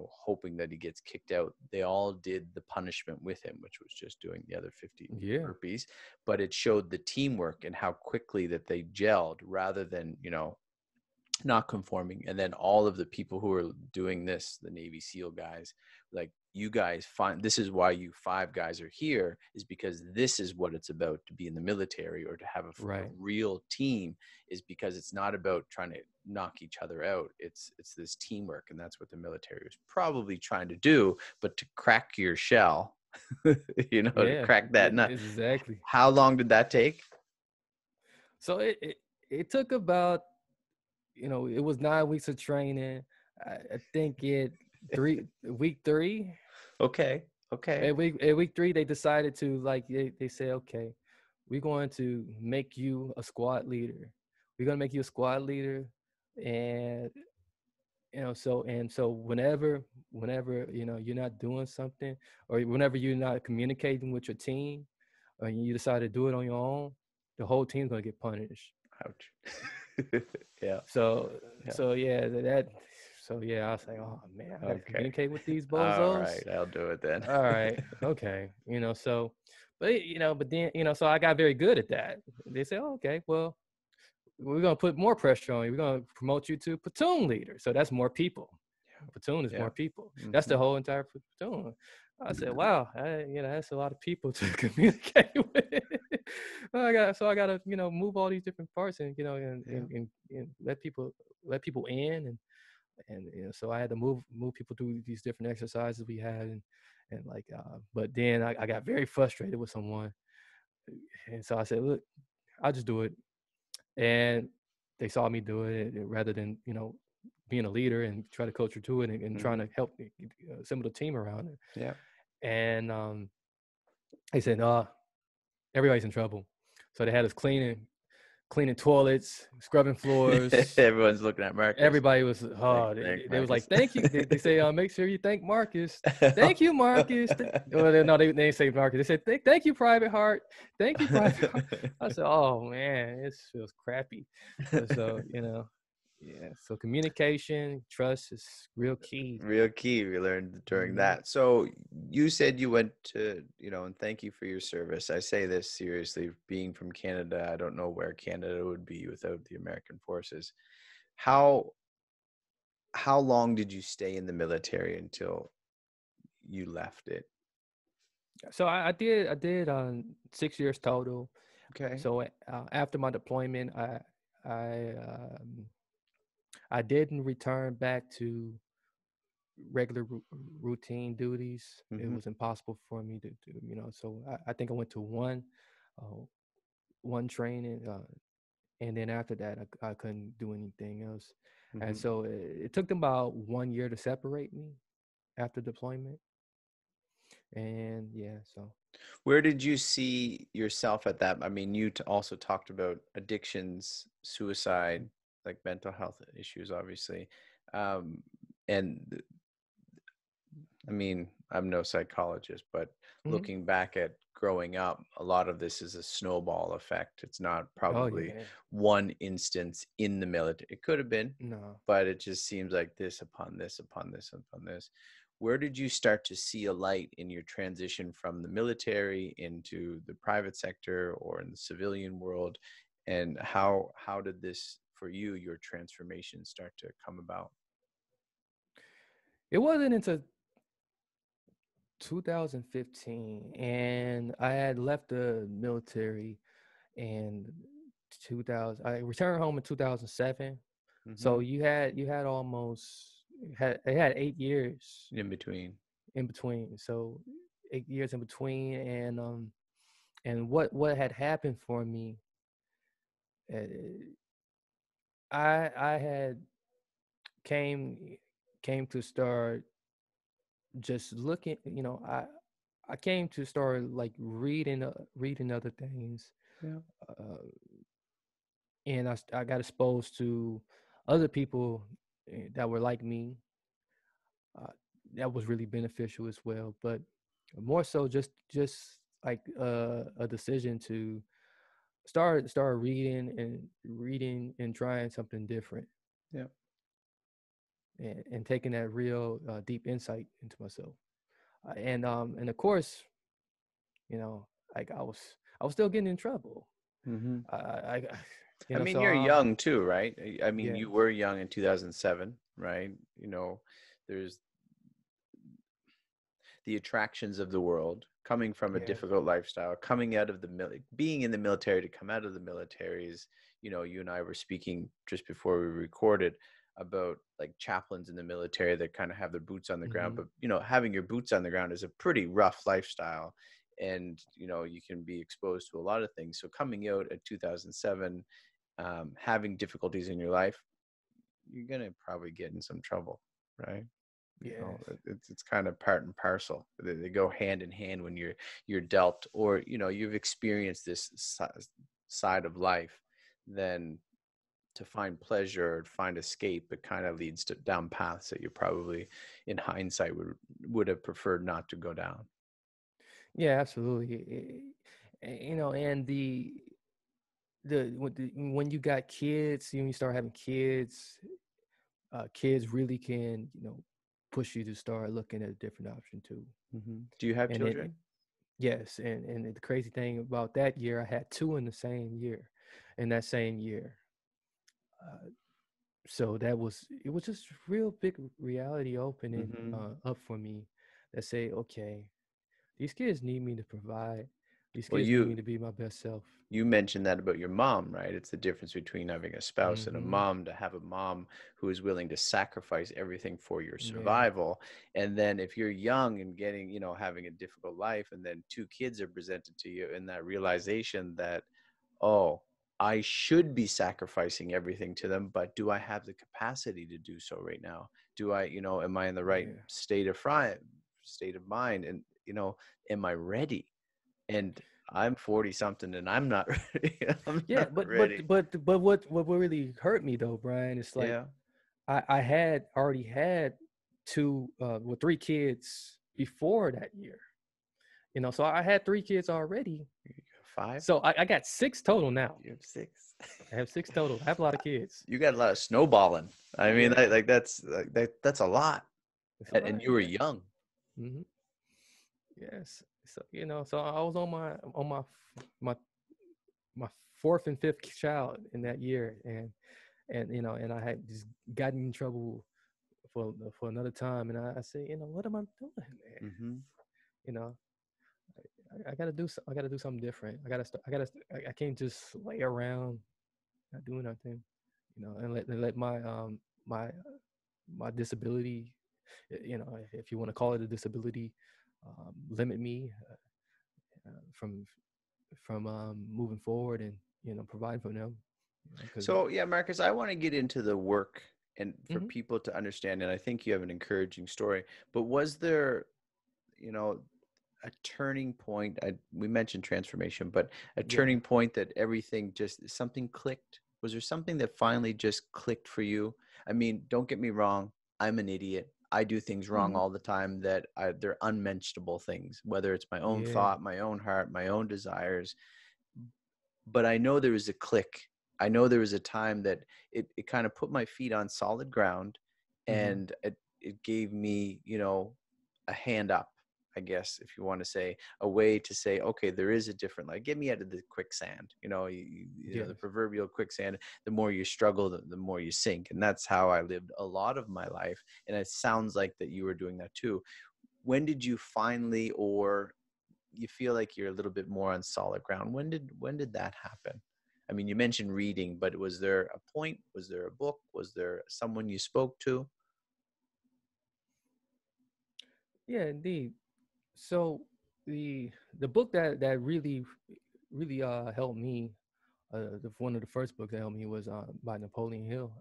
S1: hoping that he gets kicked out, they all did the punishment with him, which was just doing the other 50
S2: Yeah.
S1: burpees. But it showed the teamwork and how quickly that they gelled, rather than, not conforming. And then all of the people who are doing this, the Navy SEAL guys, like, you guys find this is why you five guys are here, is because this is what it's about to be in the military, or to have a
S2: Right.
S1: real team, is because it's not about trying to knock each other out. It's this teamwork. And that's what the military was probably trying to do. But to crack your shell, to
S2: Yeah.
S1: crack that nut,
S2: Exactly.
S1: how long did that take?
S2: So it took about, it was 9 weeks of training. I think week three.
S1: Okay. Okay.
S2: At week 3, they decided to, like, they say, okay, we're going to make you a squad leader. We're gonna make you a squad leader, and so whenever you're not doing something, or whenever you're not communicating with your team, or you decide to do it on your own, the whole team's gonna get punished.
S1: Ouch. Yeah.
S2: So
S1: Yeah.
S2: so yeah, I was like, oh man, I gotta
S1: Okay.
S2: communicate with these
S1: All
S2: bozos.
S1: right. I'll do it then.
S2: All right, okay, so, but then, so I got very good at that. They say, oh, okay, well, we're gonna put more pressure on you. We're gonna promote you to platoon leader. So that's more people. A platoon is
S1: Yeah.
S2: more people. That's the
S1: Hmm.
S2: whole entire platoon. I said, wow, that's a lot of people to communicate with. I gotta, move all these different parts, and
S1: Yeah.
S2: and let people in, and so I had to move people through these different exercises we had, and like, but then I got very frustrated with someone, and so I said, look, I'll just do it. And they saw me do it, rather than being a leader and try to coach her to it, and trying
S1: Hmm.
S2: to help assemble the team around it.
S1: Yeah.
S2: And they said, everybody's in trouble. So they had us cleaning toilets, scrubbing floors.
S1: Everyone's looking at Marcus.
S2: Everybody was,
S1: Thank
S2: they was
S1: Marcus.
S2: like, thank you. They say, make sure you thank Marcus. Thank you, Marcus. Well, no, they didn't say Marcus. They said, thank you, Private Heart. Thank you, Private Heart. I said, oh man, this feels crappy. So, yeah. So communication, trust is real key.
S1: Real key we learned during
S2: Hmm.
S1: that. So you said you went to, and thank you for your service. I say this seriously, being from Canada, I don't know where Canada would be without the American forces. How how long did you stay in the military until you left it?
S2: So I did 6 years total.
S1: Okay.
S2: So after my deployment, I um, I didn't return back to regular routine duties. It
S1: Hmm.
S2: was impossible for me to do, so I think I went to uh, one training, and then after that, I couldn't do anything else. And
S1: Hmm.
S2: so it took them about 1 year to separate me after deployment. And yeah, so.
S1: Where did you see yourself at that? I mean, you also talked about addictions, suicide, like mental health issues, obviously. Um, and I mean, I'm no psychologist, but
S2: Mhm.
S1: looking back at growing up, a lot of this is a snowball effect. It's not
S2: Oh
S1: probably
S2: yeah.
S1: one instance in the military. It could have been,
S2: No.
S1: but it just seems like this upon this upon this upon this. Where did you start to see a light in your transition from the military into the private sector or in the civilian world? And how did this for you, your transformation start to come about?
S2: It wasn't until 2015, and I had left the military in 2000. I returned home in 2007. So
S1: Hmm.
S2: you had almost had 8 years
S1: In between.
S2: in between. So 8 years in between, and what had happened for me, uh, I had came came to start just looking. I came to start like reading other things,
S1: Yeah.
S2: uh, and I got exposed to other people that were like me. Uh, that was really beneficial as well, but more so just like a decision to start reading and trying something different,
S1: Yeah.
S2: and taking that real deep insight into myself. And of course, you know, like I was still getting in trouble.
S1: Hmm.
S2: I
S1: I mean,
S2: so
S1: you're young too, right? I mean, you
S2: yes.
S1: were young in 2007, right? There's the attractions of the world, coming from a
S2: Yes.
S1: difficult lifestyle, coming out of being in the military to come out of the military is, you and I were speaking just before we recorded about like chaplains in the military that kind of have their boots on the ground,
S2: Hmm.
S1: but having your boots on the ground is a pretty rough lifestyle. And you can be exposed to a lot of things. So coming out at 2007, having difficulties in your life, you're gonna probably get in some trouble, right?
S2: Yes.
S1: It's kind of part and parcel. They go hand in hand when you're dealt, or you've experienced this side of life. Then to find pleasure or find escape, it kind of leads to down paths that you probably, in hindsight, would have preferred not to go down.
S2: Yeah, absolutely. And when you got kids, when you start having kids, kids really can, push you to start looking at a different option too.
S1: Do you have
S2: And then,
S1: children?
S2: yes, and the crazy thing about that year, I had two in the same year, in that same year. Uh, so it was just real big reality opening
S1: Hmm.
S2: up for me, that say, okay, these kids need me to provide. These
S1: Well,
S2: kids need me to be my best self.
S1: you mentioned that about your mom, right? It's the difference between having a spouse and a
S2: Hmm.
S1: mom, to have a mom who is willing to sacrifice everything for your
S2: Yeah,
S1: survival. And then if you're young and getting, having a difficult life, and then two kids are presented to you, and that realization that, oh, I should be sacrificing everything to them, but do I have the capacity to do so right now? Do I, am I in the right
S2: yeah,
S1: state of mind? And, am I ready? And I'm 40 something and I'm not ready. I'm
S2: yeah.
S1: not
S2: But
S1: ready.
S2: but but but what really hurt me though, Brian, is like
S1: Yeah.
S2: I had already had three kids before that year. So I had three kids already.
S1: You have five?
S2: So I got six total now.
S1: You have six.
S2: I have six total. I have a lot of kids.
S1: You got a lot of snowballing. I mean,
S2: Yeah,
S1: that's a lot.
S2: it's a
S1: And
S2: lot.
S1: you were
S2: Yeah.
S1: young.
S2: Hmm. Yes. So so I was my my fourth and fifth child in that year, and I had just gotten in trouble for another time, and I say, what am I doing, man?
S1: Hmm.
S2: You know, I gotta do I gotta do something different. I can't just lay around not doing nothing, and let my my disability, if you want to call it a disability, limit me from moving forward and providing for them, because
S1: So, yeah, Marcus, I want to get into the work and for
S2: hmm
S1: people to understand. And I think you have an encouraging story. But was there, you know, a turning point? We mentioned transformation, but a
S2: Yeah.
S1: turning point that everything just something clicked. Was there something that finally just clicked for you? I mean, don't get me wrong. I'm an idiot. I do things wrong
S2: Mhm.
S1: all the time that they're unmentionable things, whether it's my own
S2: Yeah.
S1: thought, my own heart, my own desires. But I know there was a click. I know there was a time that it kind of put my feet on solid ground,
S2: Mhm.
S1: and it gave me, a hand up, I guess, if you want to say, a way to say, okay, there is a different, like, get me out of the quicksand, the
S2: Yes.
S1: proverbial quicksand. The more you struggle, the more you sink. And that's how I lived a lot of my life. And it sounds like that you were doing that too. When did you finally, or you feel like you're a little bit more on solid ground? When did that happen? I mean, you mentioned reading, but was there a point? Was there a book? Was there someone you spoke to?
S2: Yeah, indeed. So the book that really helped me, one of the first books that helped me was by Napoleon Hill,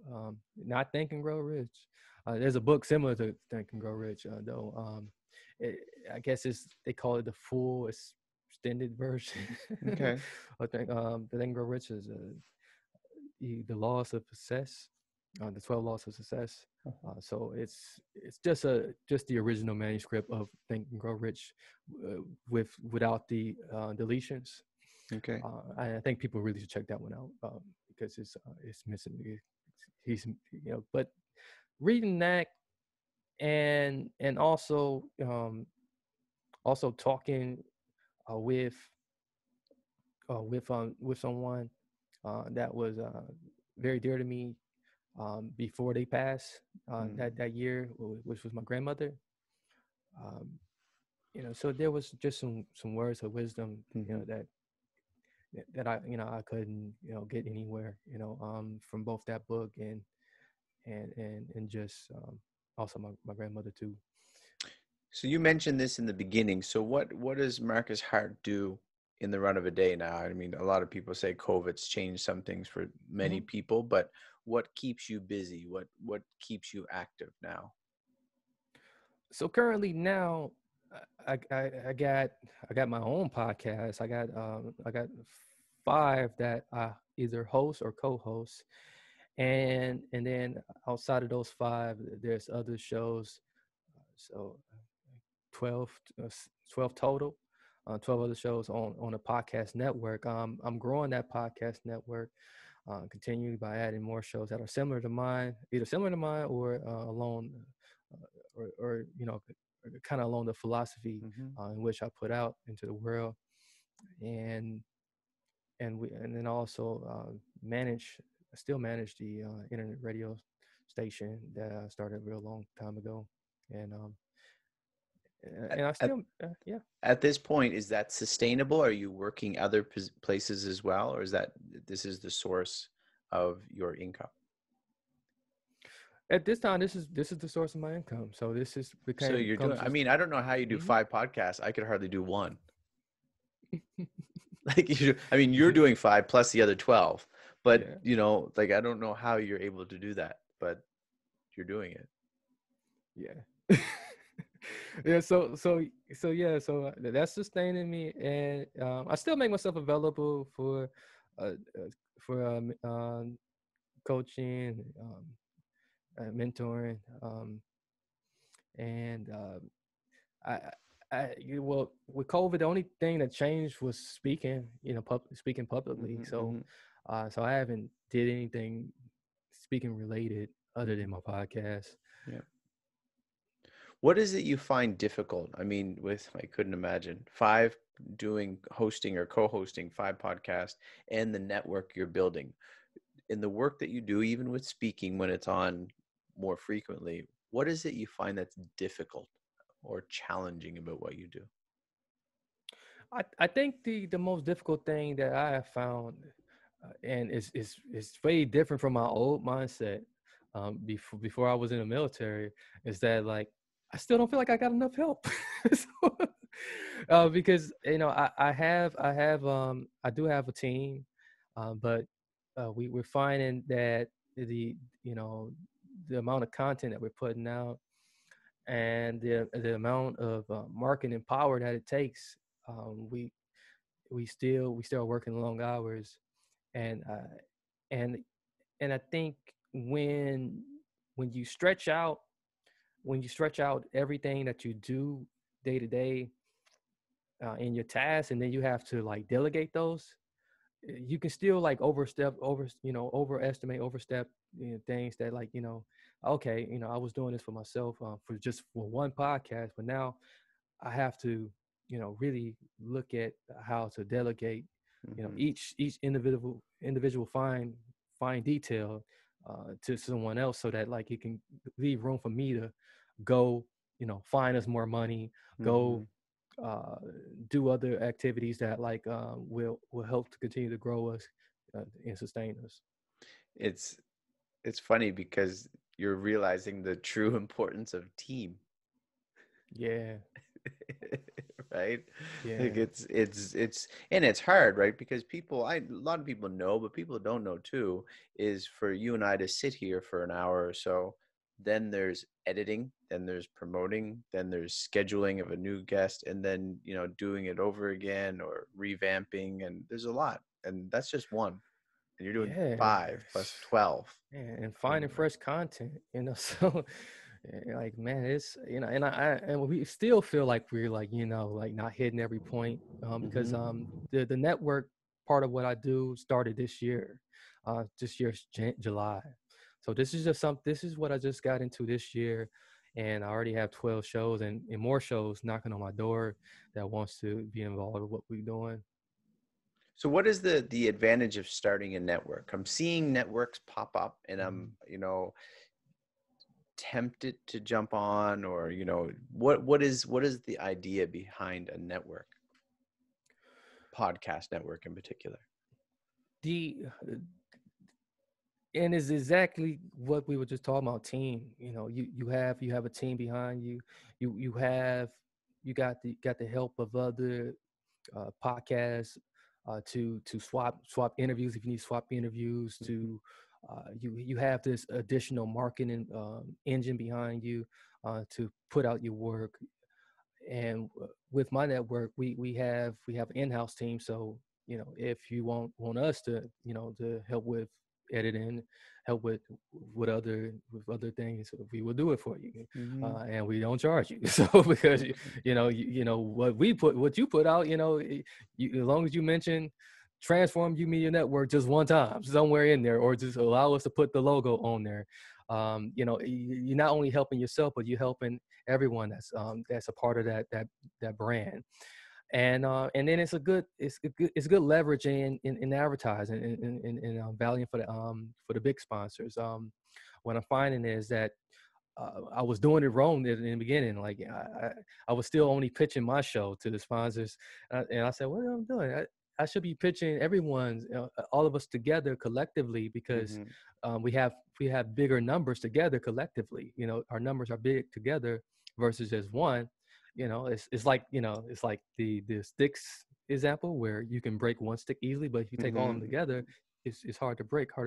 S2: Not Think and Grow Rich. There's a book similar to Think and Grow Rich, though. It, I guess they call it the full extended version.
S1: Okay.
S2: I think the Think and Grow Rich is the laws of success, the 12 laws of success. So it's just the original manuscript of Think and Grow Rich, without the deletions.
S1: Okay.
S2: I think people really should check that one out, because it's missing. He's but reading that, and also talking with with someone that was very dear to me before they passed, that year, which was my grandmother. Um, so there was just some words of wisdom,
S1: Mm-hmm.
S2: that I couldn't get anywhere, from both that book and just also my grandmother too.
S1: So you mentioned this in the beginning. So what does Marcus Hart do in the run of a day now? I mean, a lot of people say COVID's changed some things for many
S2: Mhm.
S1: people, but what keeps you busy? What keeps you active now?
S2: So currently now, I got my own podcast. I got five that I either host or co-host, and then outside of those five, there's other shows. So 12, 12 total, 12 other shows on a podcast network. I'm growing that podcast network, continuing by adding more shows that are similar to mine, either similar to mine or along, or kind of along the philosophy
S1: Mm-hmm.
S2: in which I put out into the world, and and then also still manage the internet radio station that I started a real long time ago, and
S1: At,
S2: and I
S1: at
S2: still yeah.
S1: at this point, is that sustainable? Are you working other places as well, or is that this is the source of your income?
S2: At this time, this is the source of my income. So this is
S1: So
S2: became
S1: you're doing,
S2: comes
S1: I
S2: as
S1: mean, I don't know how you do
S2: mhm.
S1: 5 podcasts. I could hardly do one. Like I mean, you're doing 5 plus the other 12, but
S2: Yeah,
S1: like, I don't know how you're able to do that, but you're doing it.
S2: yeah. Yeah, so yeah, so that's sustaining me, and I still make myself available uh, uh, for coaching, mentoring, and I, well, with COVID, the only thing that changed was speaking, speaking publicly.
S1: Hmm.
S2: So,
S1: Hmm.
S2: so I haven't did anything speaking related other than
S1: Hmm.
S2: my podcast.
S1: Yeah. What is it you find difficult? I mean, I couldn't imagine doing hosting or co-hosting 5 podcasts and the network you're building in the work that you do, even with speaking when it's on more frequently. What is it you find that's difficult or challenging about what you do?
S2: I think the most difficult thing that I have found, and is way different from my old mindset, before I was in the military, is that like I still don't feel like I got enough help. So, because I do have a team, but we're finding that the you know the amount of content that we're putting out and the amount of marketing power that it takes. We still are working long hours, and and and I think when when you stretch out when you stretch out everything that you do day to day in your tasks, and then you have to like delegate those, you can still like overestimate, overstep, things that, like, okay, I was doing this for myself, for one podcast, but now I have to, really look at how to delegate,
S1: Hmm.
S2: each individual fine detail to someone else, so that like it can leave room for me to go, find us more money, go
S1: Hmm.
S2: uh, do other activities that like will help to continue to grow us and sustain us.
S1: It's it's funny because you're realizing the true importance of team.
S2: Yeah,
S1: Right? Like
S2: yeah,
S1: it's and it's hard, right? Because a lot of people know, but people don't know too, is for you and I to sit here for an hour or so, then there's editing, then there's promoting, then there's scheduling of a new guest, and then, doing it over again or revamping, and there's a lot. And that's just one. And you're doing
S2: yeah.
S1: 5 plus 12.
S2: And
S1: Oh
S2: finding
S1: my.
S2: fresh content, so like, man, it's, and we still feel like we're like, like not hitting every point, because
S1: Hmm.
S2: the network part of what I do started this year's July. So this is what I just got into this year, and I already have 12 shows and more shows knocking on my door that wants to be involved with what we're doing.
S1: So what is the advantage of starting a network? I'm seeing networks pop up and I'm,
S2: Mhm.
S1: tempted to jump on, or, what is the idea behind a network, podcast network in particular?
S2: The And it's exactly what we were just talking about, team. You have a team behind you. You got the help of other podcasts to swap interviews if you need swap interviews.
S1: Mhm.
S2: You have this additional marketing engine behind you to put out your work. And with my network, we have an in-house team. So if you want us to to help with editing, help with other things, we will do it for you,
S1: Mhm.
S2: and we don't charge you. So because what you put out, as long as you mention TransformU Media Network just one time somewhere in there, or just allow us to put the logo on there, you're not only helping yourself, but you're helping everyone that's a part of that brand. And then it's good leverage in advertising and value for the big sponsors. What I'm finding is that I was doing it wrong in the beginning. Like I was still only pitching my show to the sponsors, and I said, "What am I doing? I should be pitching everyone's, all of us together collectively, because
S1: Mhm.
S2: we have bigger numbers together collectively. Our numbers are big together versus as one. It's like the sticks example, where you can break one stick easily, but if you take all of them
S1: Mhm.
S2: together, it's harder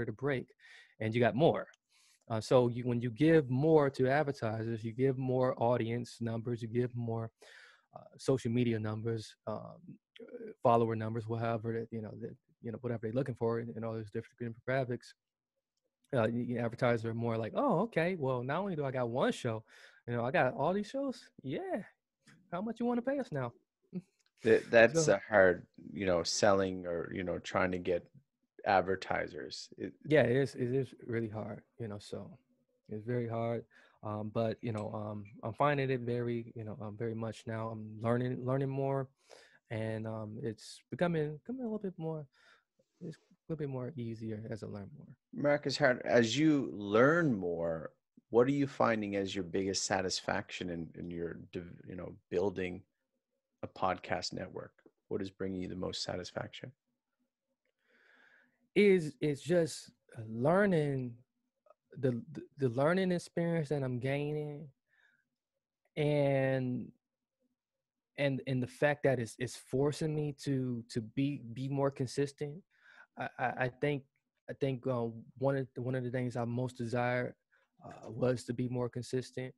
S2: to break, and you got more. So when you give more to advertisers, you give more audience numbers, you give more social media numbers, follower numbers, whatever whatever they're looking for, and all those different graphics. Advertisers are more like, oh, okay, well, not only do I got one show, I got all these shows. Yeah, how much you want to pay us now?
S1: That's
S2: So
S1: a hard, selling, or, trying to get advertisers.
S2: yeah, it is really hard, so it's very hard. But I'm finding it very much now. I'm learning more, and it's becoming a little bit more. It's a little bit more easier as I learn more.
S1: Marcus Hart, as you learn more, what are you finding as your biggest satisfaction in your, building a podcast network? What is bringing you the most satisfaction?
S2: It's just learning the learning experience that I'm gaining, and and the fact that it's forcing me to be more consistent. I think one of the things I most desired was to be more consistent.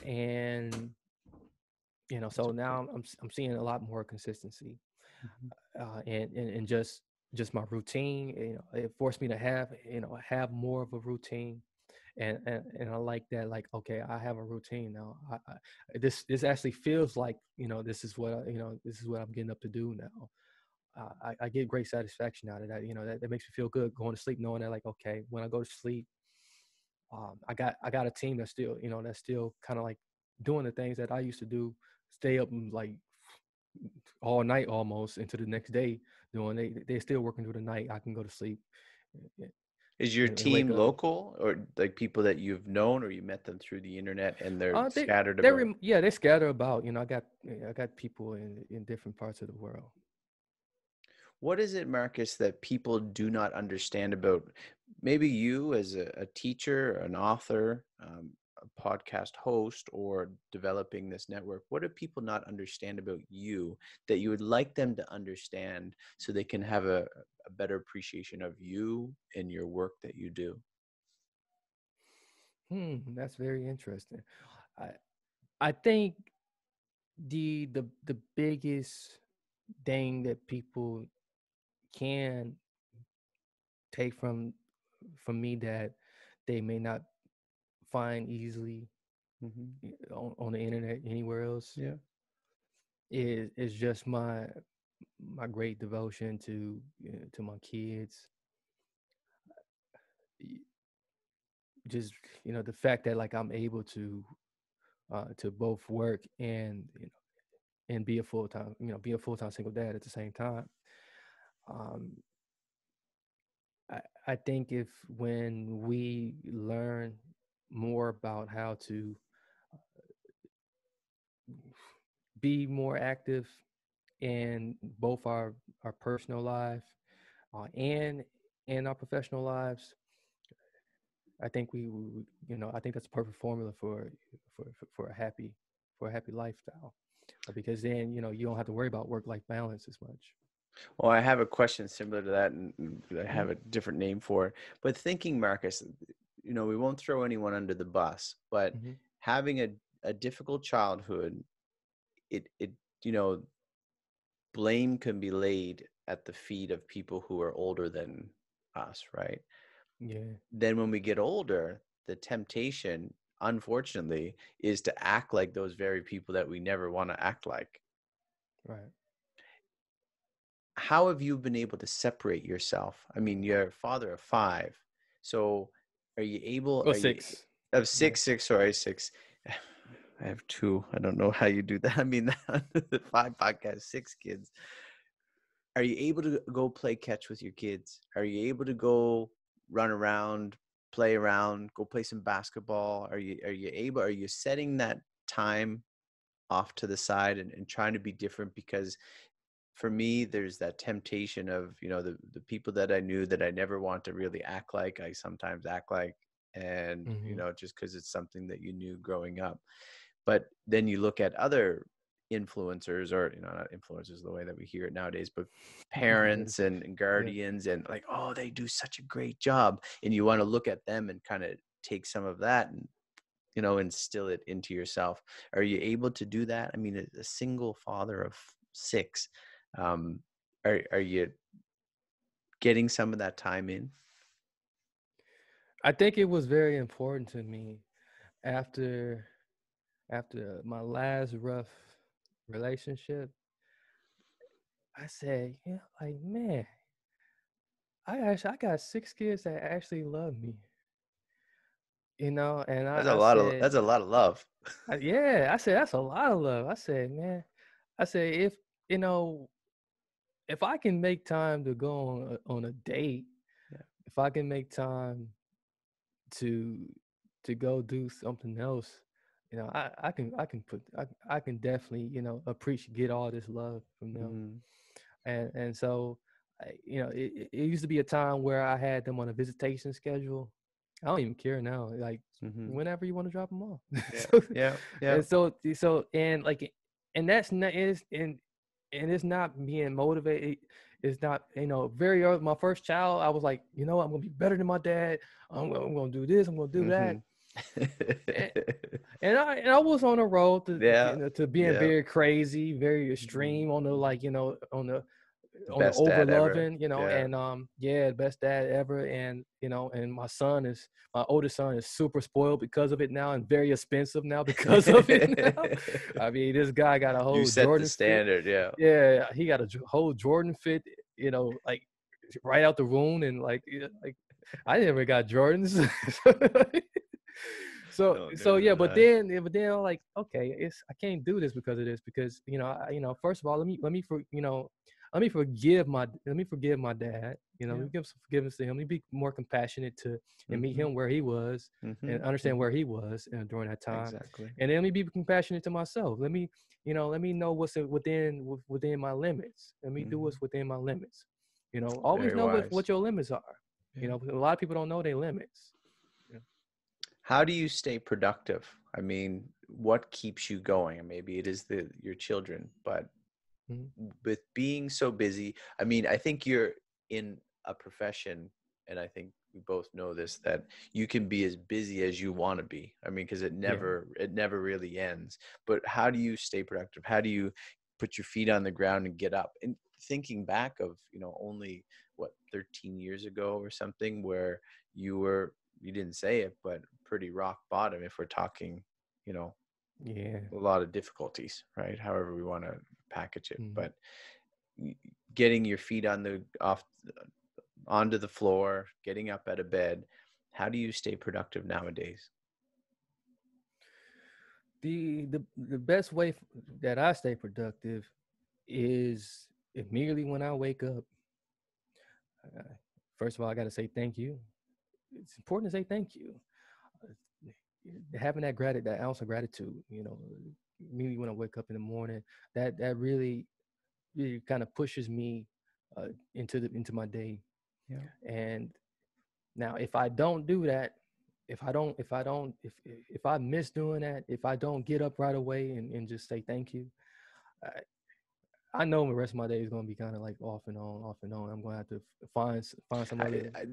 S2: And so now I'm seeing a lot more consistency,
S1: Mhm.
S2: and just my routine. It forced me to have more of a routine, and I like that. Like, okay, I have a routine now. This actually feels like this is what I'm getting up to do now. I get great satisfaction out of that. That makes me feel good going to sleep knowing that, like, okay, when I go to sleep, I got a team that's still kind of like doing the things that I used to do, stay up and like all night almost into the next day doing. They're still working through the night. I can go to sleep
S1: Is your
S2: and wake
S1: team
S2: up.
S1: local, or like people that you've known, or you met them through the internet and they're
S2: They
S1: scattered
S2: they
S1: about?
S2: rem- yeah, they scatter about. I got people in different parts of the world.
S1: What is it, Marcus, that people do not understand about maybe you as a teacher, an author, a podcast host, or developing this network? What do people not understand about you that you would like them to understand so they can have a better appreciation of you and your work that you do?
S2: That's very interesting. I I think the biggest thing that people can take from me that they may not find easily
S1: Hmm.
S2: on the internet anywhere else
S1: Yeah.
S2: is just my great devotion to my kids. Just the fact that like I'm able to both work and be a full-time single dad at the same time. um I think if when we learn more about how to be more active in both our personal life, and our professional lives, I think I think that's a perfect formula for a happy lifestyle, because then you don't have to worry about work life balance as much.
S1: Well, I have a question similar to that, and I
S2: Mm-hmm.
S1: have a different name for it. But thinking, Marcus, we won't throw anyone under the bus, but
S2: Mm-hmm.
S1: having a difficult childhood, it you know, blame can be laid at the feet of people who are older than us, right?
S2: Yeah.
S1: Then when we get older, the temptation, unfortunately, is to act like those very people that we never want to act like.
S2: Right.
S1: How have you been able to separate yourself? I mean, you're a father of five. So
S2: Or
S1: are you
S2: six.
S1: of
S2: Yeah.
S1: six? I have two. I don't know how you do that. I mean, five podcasts, six kids. Are you able to go play catch with your kids? Are you able to go run around, play around, go play some basketball? Are you setting that time off to the side and trying to be different? Because for me, there's that temptation of, the people that I knew that I never want to really act like, I sometimes act like, and,
S2: Mm-hmm.
S1: just because it's something that you knew growing up. But then you look at other influencers, or, not influencers the way that we hear it nowadays, but
S2: Yeah.
S1: parents and
S2: Yeah.
S1: guardians, and like, oh, they do such a great job. And you want to look at them and kind of take some of that and, instill it into yourself. Are you able to do that? I mean, a single father of six, um, are you getting some of that time in?
S2: I think it was very important to me after my last rough relationship. I said, yeah, like, man, I got six kids that actually love me, and I said,
S1: That's a lot of love.
S2: yeah, I said that's a lot of love. I said, man, I said you know if I can make time to go on a date,
S1: Yeah.
S2: if I can make time to go do something else, I can definitely appreciate get all this love from them.
S1: Hmm.
S2: And so it used to be a time where I had them on a visitation schedule. I don't even care now, like
S1: Hmm.
S2: whenever you want to drop them off.
S1: Yeah.
S2: So,
S1: Yeah. Yeah.
S2: and and like, and that's not is and it's not being motivated. It's not, very early, my first child, I was like, I'm gonna be better than my dad. I'm gonna do this, I'm gonna do
S1: Hmm.
S2: that. And, and I was on a road to
S1: Yeah.
S2: to being
S1: Yeah.
S2: very crazy, very
S1: Mhm.
S2: extreme on the, like,
S1: The
S2: on the
S1: best
S2: over
S1: dad ever.
S2: loving,
S1: Yeah.
S2: and yeah, best dad ever. And and my oldest son is super spoiled because of it now, and very expensive now because of it now. I mean, this guy got a
S1: You
S2: whole
S1: set the
S2: Jordan fit.
S1: standard, yeah.
S2: Yeah, he got a whole Jordan fit, like right out the wound, and like, like I never got Jordans. So
S1: No,
S2: so
S1: neither
S2: yeah,
S1: did
S2: but
S1: I.
S2: then I'm like, okay, I can't do this because of this, because first of all, let me forgive my dad. Let
S1: Yeah.
S2: me give some forgiveness to him. Let me be more compassionate to and meet
S1: Mhm.
S2: him where he was, and
S1: Mhm.
S2: understand
S1: Mhm.
S2: where he was during that time.
S1: Exactly.
S2: And then let me be compassionate to myself. Let me know what's within my limits. Let me do
S1: Mhm.
S2: what's within my limits. Always
S1: Very
S2: know
S1: wise.
S2: what your limits are.
S1: Yeah.
S2: A lot of people don't know their limits. Yeah.
S1: How do you stay productive? I mean, what keeps you going? And maybe it is your children, but
S2: Mhm.
S1: with being so busy, I mean, I think you're in a profession, and I think we both know this, that you can be as busy as you want to be. I mean, because
S2: Yeah.
S1: it never really ends. But how do you stay productive? How do you put your feet on the ground and get up? And thinking back of, only what, 13 years ago or something, where you didn't say it, but pretty rock bottom, if we're talking, you know,
S2: Yeah.
S1: a lot of difficulties, right? However we want to package it,
S2: Mhm.
S1: but getting your feet onto the floor, getting up out of bed. How do you stay productive nowadays?
S2: The best way that I stay productive is immediately when I wake up. Uh, First of all, I got to say thank you. It's important to say thank you. Uh, Having that ounce of gratitude, immediately when I wake up in the morning, that really kind of pushes me into my day.
S1: Yeah.
S2: And now, if I don't do that, if I miss doing that, if I don't get up right away and just say thank you, I, I know the rest of my day is going to be kind of like off and on, off and on. I'm going to have to find some other way to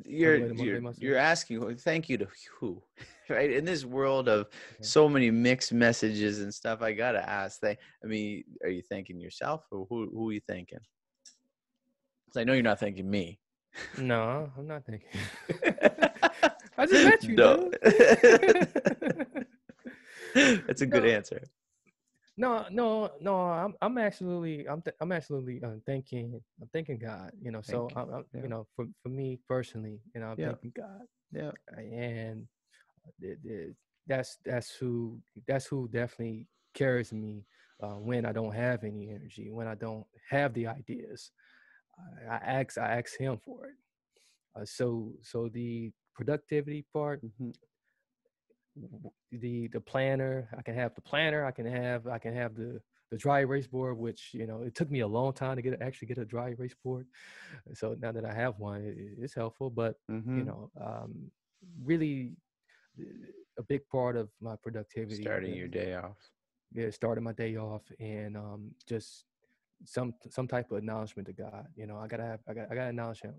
S2: motivate myself.
S1: You're asking, thank you to who, right? In this world of
S2: Yeah.
S1: so many mixed messages and stuff, I gotta ask. I mean, are you thanking yourself, or who are you thanking? Because I know you're not thanking me.
S2: No, I'm not thinking. I just met you,
S1: No.
S2: dude.
S1: That's a good
S2: No,
S1: answer.
S2: no. I'm absolutely thanking God. So
S1: Thank you. Yeah.
S2: for me personally, I'm
S1: Yeah.
S2: thanking God,
S1: Yeah.
S2: and the, the, that's who definitely carries me when I don't have any energy, when I don't have the ideas. I ask Him for it. So the productivity part,
S1: Mhm.
S2: the planner, I can have the planner, I can have the dry erase board, which it took me a long time to actually get a dry erase board. So now that I have one, it's helpful. But
S1: Mhm.
S2: really, a big part of my productivity,
S1: Starting your day off.
S2: yeah, starting my day off, and just some type of acknowledgement to God. I gotta acknowledge Him,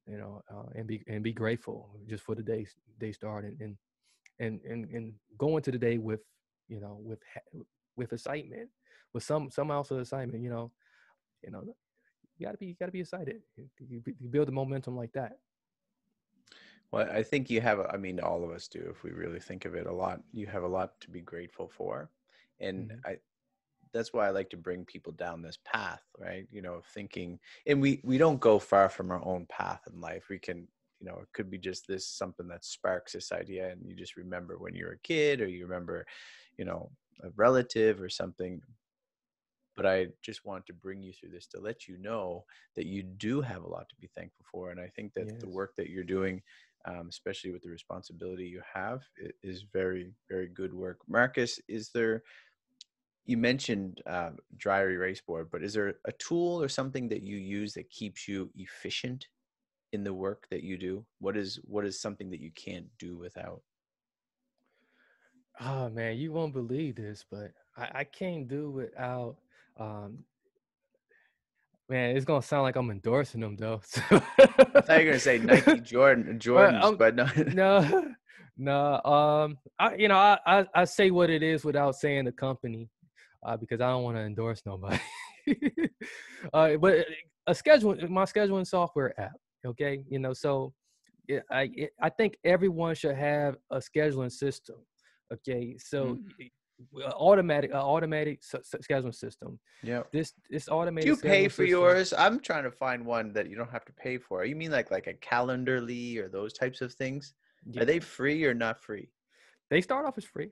S2: and be grateful just for the day start, and go into the day with you know with with excitement, with some also excitement. You know you gotta be excited. You build the momentum like that.
S1: Well, I think you have, I mean, all of us do, if we really think of it, a lot. You have a lot to be grateful for. And
S2: Mhm.
S1: that's why I like to bring people down this path, right? Thinking, and we don't go far from our own path in life. We can, it could be just something that sparks this idea, and you just remember when you're a kid, or you remember, you know, a relative or something. But I just want to bring you through this to let you know that you do have a lot to be thankful for. And I think that the
S2: Yes.
S1: work that you're doing, especially with the responsibility you have, is very, very good work. Marcus, you mentioned dry erase board, but is there a tool or something that you use that keeps you efficient in the work that you do? What is something that you can't do without?
S2: Oh man, you won't believe this, but I can't do without. Um, Man, it's gonna sound like I'm endorsing them though. So
S1: I thought you were going to say Nike
S2: Well,
S1: Jordans, but no.
S2: no, No, I say what it is without saying the company, because I don't want to endorse nobody. But my scheduling software app. Okay, so I think everyone should have a scheduling system. Okay, so
S1: Mm.
S2: automatic scheduling system.
S1: Yeah.
S2: This
S1: Do
S2: automated
S1: you pay
S2: scheduling
S1: for
S2: system.
S1: yours? I'm trying to find one that you don't have to pay for. You mean like a Calendarly or those types of things? Are they
S2: Yeah,
S1: free or not free?
S2: they start off as free.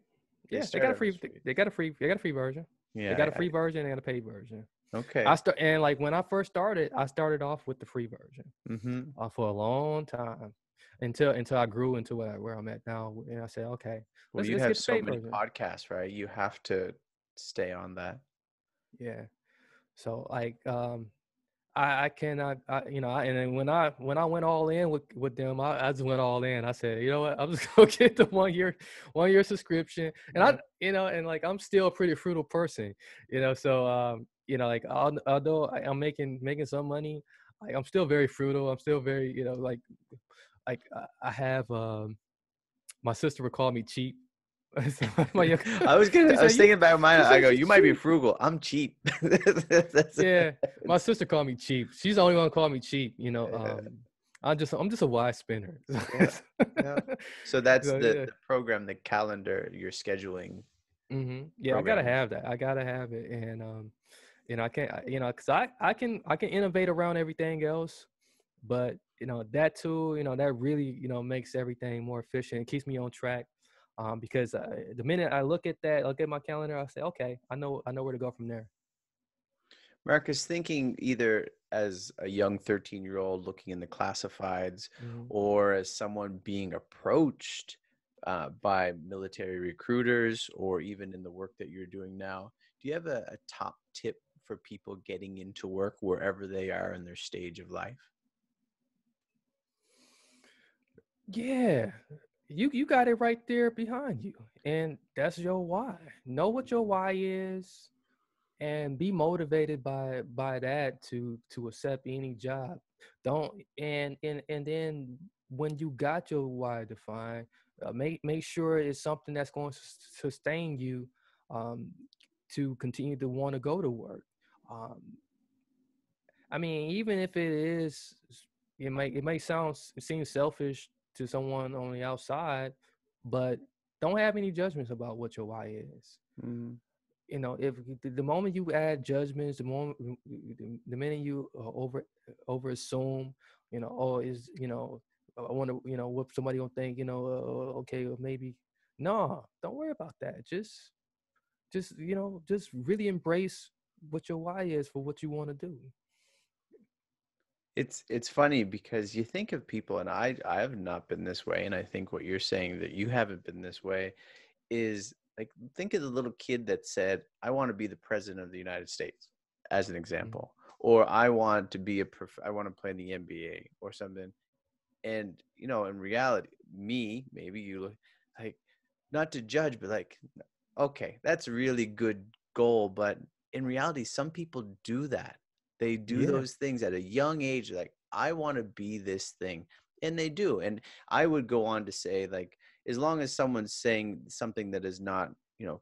S1: They
S2: Yeah,
S1: start off as free.
S2: they got a free version. They got
S1: Yeah,
S2: a free version. They got a paid version.
S1: okay.
S2: And like when I first started, I started off with the free version
S1: Mm-hmm.
S2: for a long time until I grew into where I'm at now. And I said, okay,
S1: Well, you
S2: let's
S1: have
S2: get the
S1: so
S2: paid
S1: many
S2: version.
S1: podcasts, right? You have to stay on that.
S2: Yeah. So like I cannot and then when I went all in with them, I just went all in. I said, you know what, I'm just gonna get the 1 year subscription. And
S1: Yeah.
S2: and like I'm still a pretty frugal person, so like although I'm making some money, like I'm still very frugal. I'm still very, like I have my sister would call me cheap. So she
S1: I
S2: said,
S1: was thinking about mine.
S2: she
S1: I
S2: said
S1: go,
S2: you
S1: you might be
S2: cheap.
S1: frugal. I'm cheap. That's,
S2: Yeah, my sister called me cheap. She's the only one who called me cheap.
S1: yeah,
S2: I'm just a wise spinner.
S1: yeah, yeah. So that's
S2: So yeah.
S1: the program, the calendar, your scheduling
S2: Yeah, I gotta
S1: program.
S2: have that. I gotta have it, and I can't, because I can innovate around everything else, but that tool, that really makes everything more efficient. It keeps me on track, because the minute I look at my calendar, I say, okay, I know where to go from there.
S1: Marcus, thinking either as a young 13-year-old looking in the classifieds
S2: Hmm.
S1: or as someone being approached by military recruiters or even in the work that you're doing now, do you have a top tip for people getting into work wherever they are in their stage of life?
S2: Yeah, you got it right there behind you, and that's your why. Know what your why is, and be motivated by that to accept any job. Don't and then when you got your why defined, make sure it's something that's going to sustain you, um, to continue to want to go to work. Um, I mean, even if it may seem selfish to someone on the outside, but don't have any judgments about what your why is.
S1: Mm.
S2: If the moment you add judgments, the minute you over assume, oh, is I wonder, what somebody gonna think, okay, or maybe, no, don't worry about that. Just really embrace what your why is for what you want to do.
S1: It's funny because you think of people, and I have not been this way, and I think what you're saying that you haven't been this way is like, think of the little kid that said, I want to be the president of the United States, as an
S2: Mhm.
S1: example, or I want to be I want to play in the NBA or something. And in reality, maybe you look like, not to judge, but like, okay, that's a really good goal, but in reality, some people do that. They do
S2: Yeah.
S1: those things at a young age, like, I want to be this thing, and they do. And I would go on to say, like, as long as someone's saying something that is not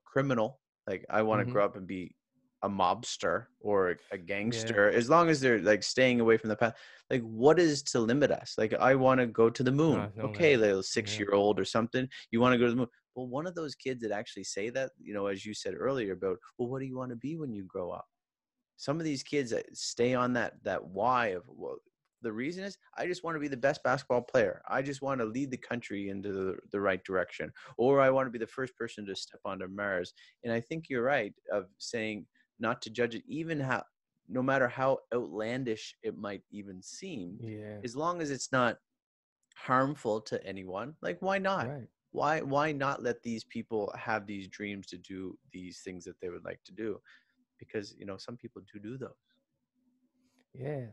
S1: criminal, like, I want to
S2: Hmm.
S1: grow up and be a mobster or a
S2: Yeah.
S1: gangster, as long as they're like staying away from the path. Like, what is to limit us? Like, I want to go to the
S2: No,
S1: moon.
S2: it's no
S1: Okay,
S2: limit.
S1: little
S2: Yeah.
S1: 6-year-old or something, you want to go to the moon. Well, one of those kids that actually say that, as you said earlier about, well, what do you want to be when you grow up? Some of these kids that stay on that why of, well, the reason is, I just want to be the best basketball player. I just want to lead the country into the right direction, or I want to be the first person to step onto Mars. And I think you're right of saying not to judge it, even how, no matter how outlandish it might even seem,
S2: Yeah.
S1: as long as it's not harmful to anyone. Like, why not?
S2: Right.
S1: Why not let these people have these dreams to do these things that they would like to do? Because some people do those.
S2: Yeah.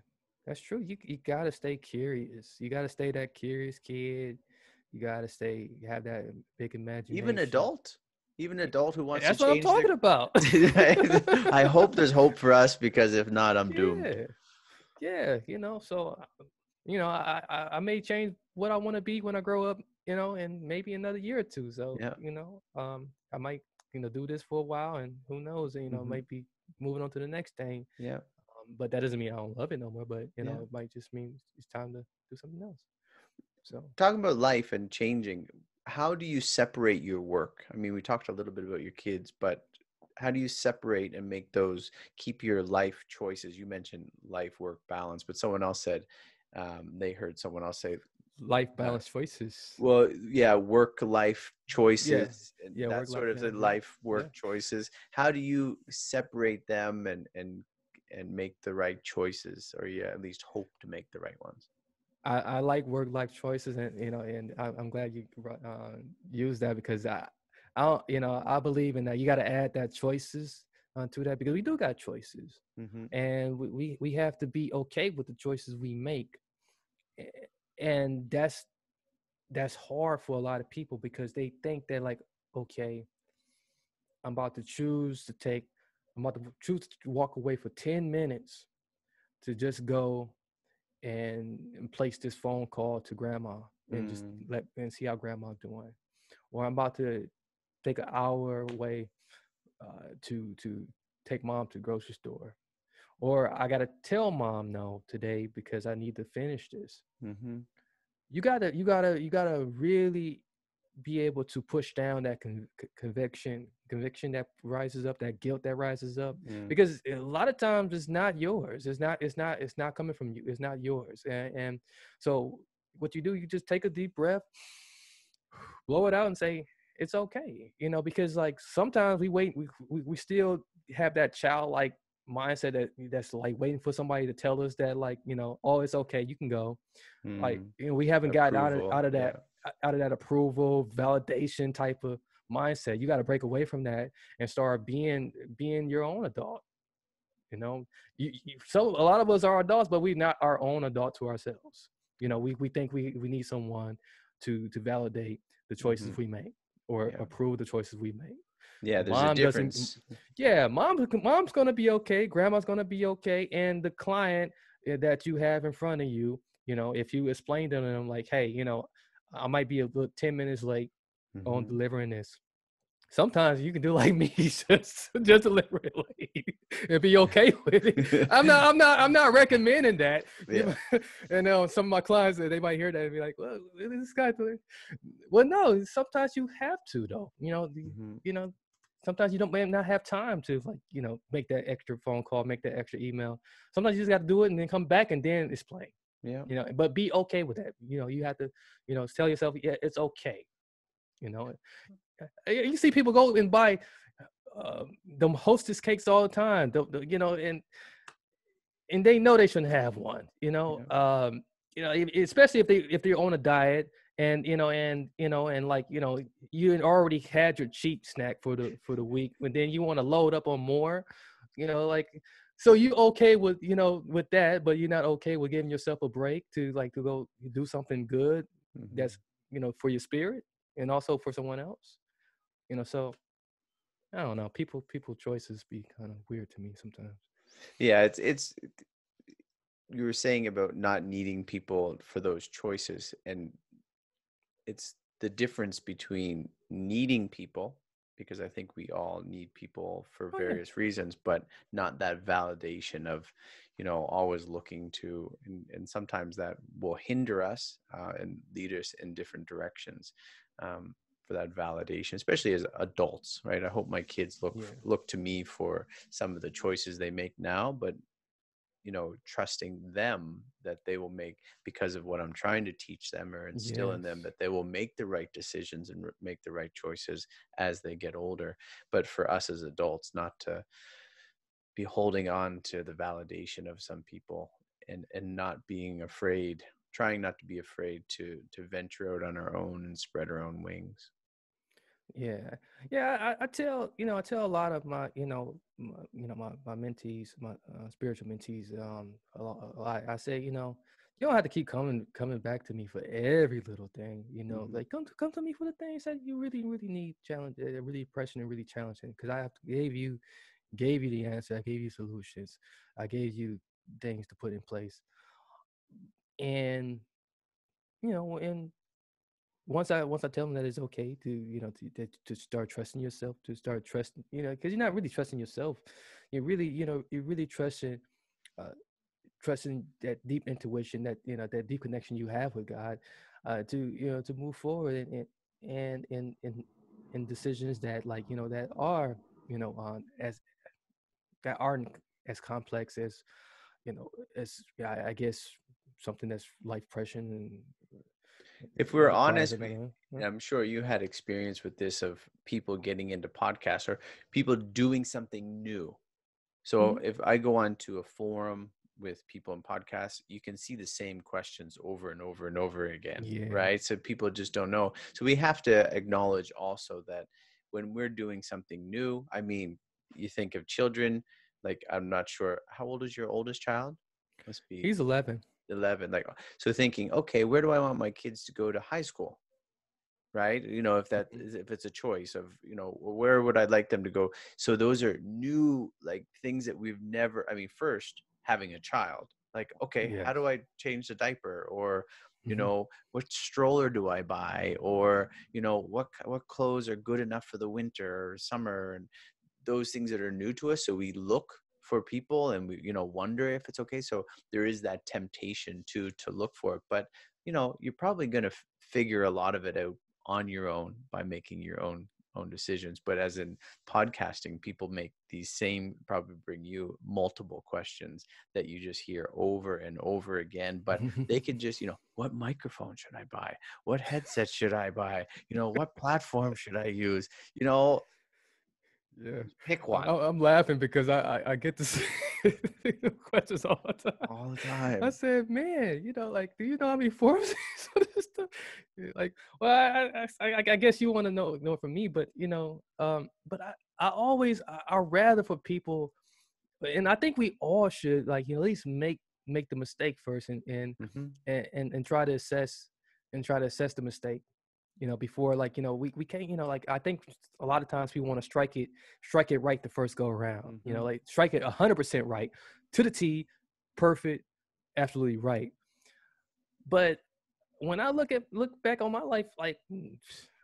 S2: That's true. You gotta stay curious. You gotta stay that curious kid. You gotta have that big
S1: Even
S2: imagination.
S1: adult, who wants to
S2: That's what I'm
S1: change their
S2: talking about.
S1: I hope there's hope for us, because if not, I'm doomed.
S2: Yeah. Yeah. So I may change what I want to be when I grow up. and maybe another year or two. So,
S1: Yeah.
S2: I might, do this for a while, and who knows,
S1: Hmm.
S2: might be moving on to the next thing.
S1: Yeah.
S2: But that doesn't mean I don't love it no more. But
S1: Yeah.
S2: it might just mean it's time to do something else. So
S1: Talking about life and changing, how do you separate your work? I mean, we talked a little bit about your kids, but how do you separate and make those keep your life choices? You mentioned life work balance, but someone else said they heard someone else say
S2: life
S1: uh,
S2: balance choices.
S1: well, yeah, work life
S2: Yeah,
S1: choices and
S2: yeah,
S1: that
S2: work life
S1: sort of the
S2: balance. Yeah,
S1: life
S2: yeah.
S1: work choices. How do you separate them and make the right choices, or you at least hope to make the right ones?
S2: I like work life choices, and I'm glad you use that, because I don't, I believe in that. You got to add that choices to that, because we do got choices,
S1: Mm-hmm.
S2: and we have to be okay with the choices we make. A- and that's hard for a lot of people, because they think they're like, okay, I'm about to choose to take, I'm about to choose to walk away for 10 minutes to just go and place this phone call to grandma, and just
S1: Mm.
S2: let and see how grandma's doing. Or I'm about to take an hour away to take mom to the grocery store. Or I gotta tell mom no today because I need to finish this.
S1: Mm-hmm.
S2: You gotta really be able to push down that conviction that rises up, that guilt that rises up,
S1: Mm.
S2: because a lot of times it's not yours. It's not coming from you. It's not yours. And so what you do, you just take a deep breath, blow it out, and say it's okay. Because like sometimes we wait, we still have that childlike mindset that's like waiting for somebody to tell us that, like, oh, it's okay, you can go. Like,
S1: Mm.
S2: we haven't gotten out of
S1: Approval.
S2: out of that
S1: Yeah.
S2: out of that approval validation type of mindset. You got to break away from that and start being your own adult. So a lot of us are adults, but we're not our own adult to ourselves. We think we need someone to validate the
S1: Mm-hmm.
S2: choices we make, or
S1: Yeah.
S2: approve the choices we make.
S1: Yeah. There's a
S2: Mom doesn't.
S1: difference.
S2: Yeah, mom's gonna be okay. Grandma's gonna be okay, and the client that you have in front of you, if you explain to them like, hey, I might be a little 10 minutes late on
S1: Mm-hmm.
S2: delivering this. Sometimes you can do like me, just deliver it late and be okay with it. I'm not recommending that.
S1: Yeah.
S2: And some of my clients, they might hear that and be like, "Well, this guy." Well, no, sometimes you have to, though.
S1: Mm-hmm.
S2: You know, sometimes you don't may not have time to, like, make that extra phone call, make that extra email. Sometimes you just got to do it and then come back and then explain.
S1: Yeah.
S2: But be okay with that. You have to, tell yourself, yeah, it's okay. You know, you see people go and buy them Hostess cakes all the time. And they know they shouldn't have one.
S1: Yeah.
S2: Especially if they're on a diet, and like, you already had your cheap snack for the week, and then you want to load up on more, like, so you okay with with that, but you're not okay with giving yourself a break to go do something good
S1: Mm-hmm.
S2: that's for your spirit and also for someone else. So I don't know. People choices be kind of weird to me sometimes.
S1: Yeah. It's you were saying about not needing people for those choices, and it's the difference between needing people, because I think we all need people for
S2: Oh yeah,
S1: various reasons, but not that validation of, always looking to, and sometimes that will hinder us and lead us in different directions for that validation, especially as adults, right? I hope my kids
S2: yeah,
S1: look to me for some of the choices they make now, but trusting them that they will make, because of what I'm trying to teach them or instill in them,
S2: yes,
S1: that they will make the right decisions and make the right choices as they get older. But for us as adults, not to be holding on to the validation of some people, and not being afraid, trying not to be afraid to venture out on our own and spread our own wings.
S2: yeah, yeah. I tell a lot of my my mentees, my spiritual mentees, a lot. I say, you don't have to keep coming back to me for every little thing.
S1: Mm-hmm.
S2: Like, come to me for the things that you really really need challenge, really pressing and really challenging. Because I gave you the answer. I gave you solutions. I gave you things to put in place. And and once I tell them that it's okay to, to start trusting yourself, to start trusting, because you're not really trusting yourself. You're really uh, trusting that deep intuition, that that deep connection you have with God, to to move forward and decisions that, like, that are, as that aren't as complex as, you know as, yeah, I guess, something that's life pressuring and
S1: If we're
S2: requires
S1: honest,
S2: another. Huh?
S1: I'm sure you had experience with this of people getting into podcasts or people doing something new. So
S2: Mhm.
S1: if I go on to a forum with people in podcasts, you can see the same questions over and over and over again,
S2: Yeah.
S1: right? So people just don't know. So we have to acknowledge also that when we're doing something new, I mean, you think of children, like I'm not sure, how old is your oldest child? Must be
S2: He's 11.
S1: 11. Like, so thinking, okay, where do I want my kids to go to high school? Right, if that
S2: Mhm.
S1: is, if it's a choice of, where would I like them to go. So those are new, like, things that we've never, I mean, first having a child, like, okay, how
S2: Yes.
S1: do I change the diaper, or
S2: Mhm.
S1: what stroller do I buy, or what clothes are good enough for the winter or summer, and those things that are new to us. So we look for people and we wonder if it's okay. So there is that temptation to look for it, but you're probably going to figure a lot of it out on your own by making your own decisions. But as in podcasting, people make these same, probably bring you multiple questions that you just hear over and over again. But they could just, what microphone should I buy, what headset should I buy, what platform should I use,
S2: Yeah.
S1: pick
S2: I,
S1: one.
S2: I- I'm laughing because I get to see questions all the time.
S1: All the
S2: I
S1: time.
S2: said, man, like, do you know how many forms of this stuff? Yeah, like, well, I guess you want to know from me, but but I always, I rather for people, and I think we all should, like, at least make the mistake first,
S1: Hmm.
S2: and try to assess the mistake, before, like, we can't, like, I think a lot of times people want to strike it right the first go around,
S1: Hmm.
S2: like, strike it 100% right to the T, perfect, absolutely right. But when I look back on my life, like,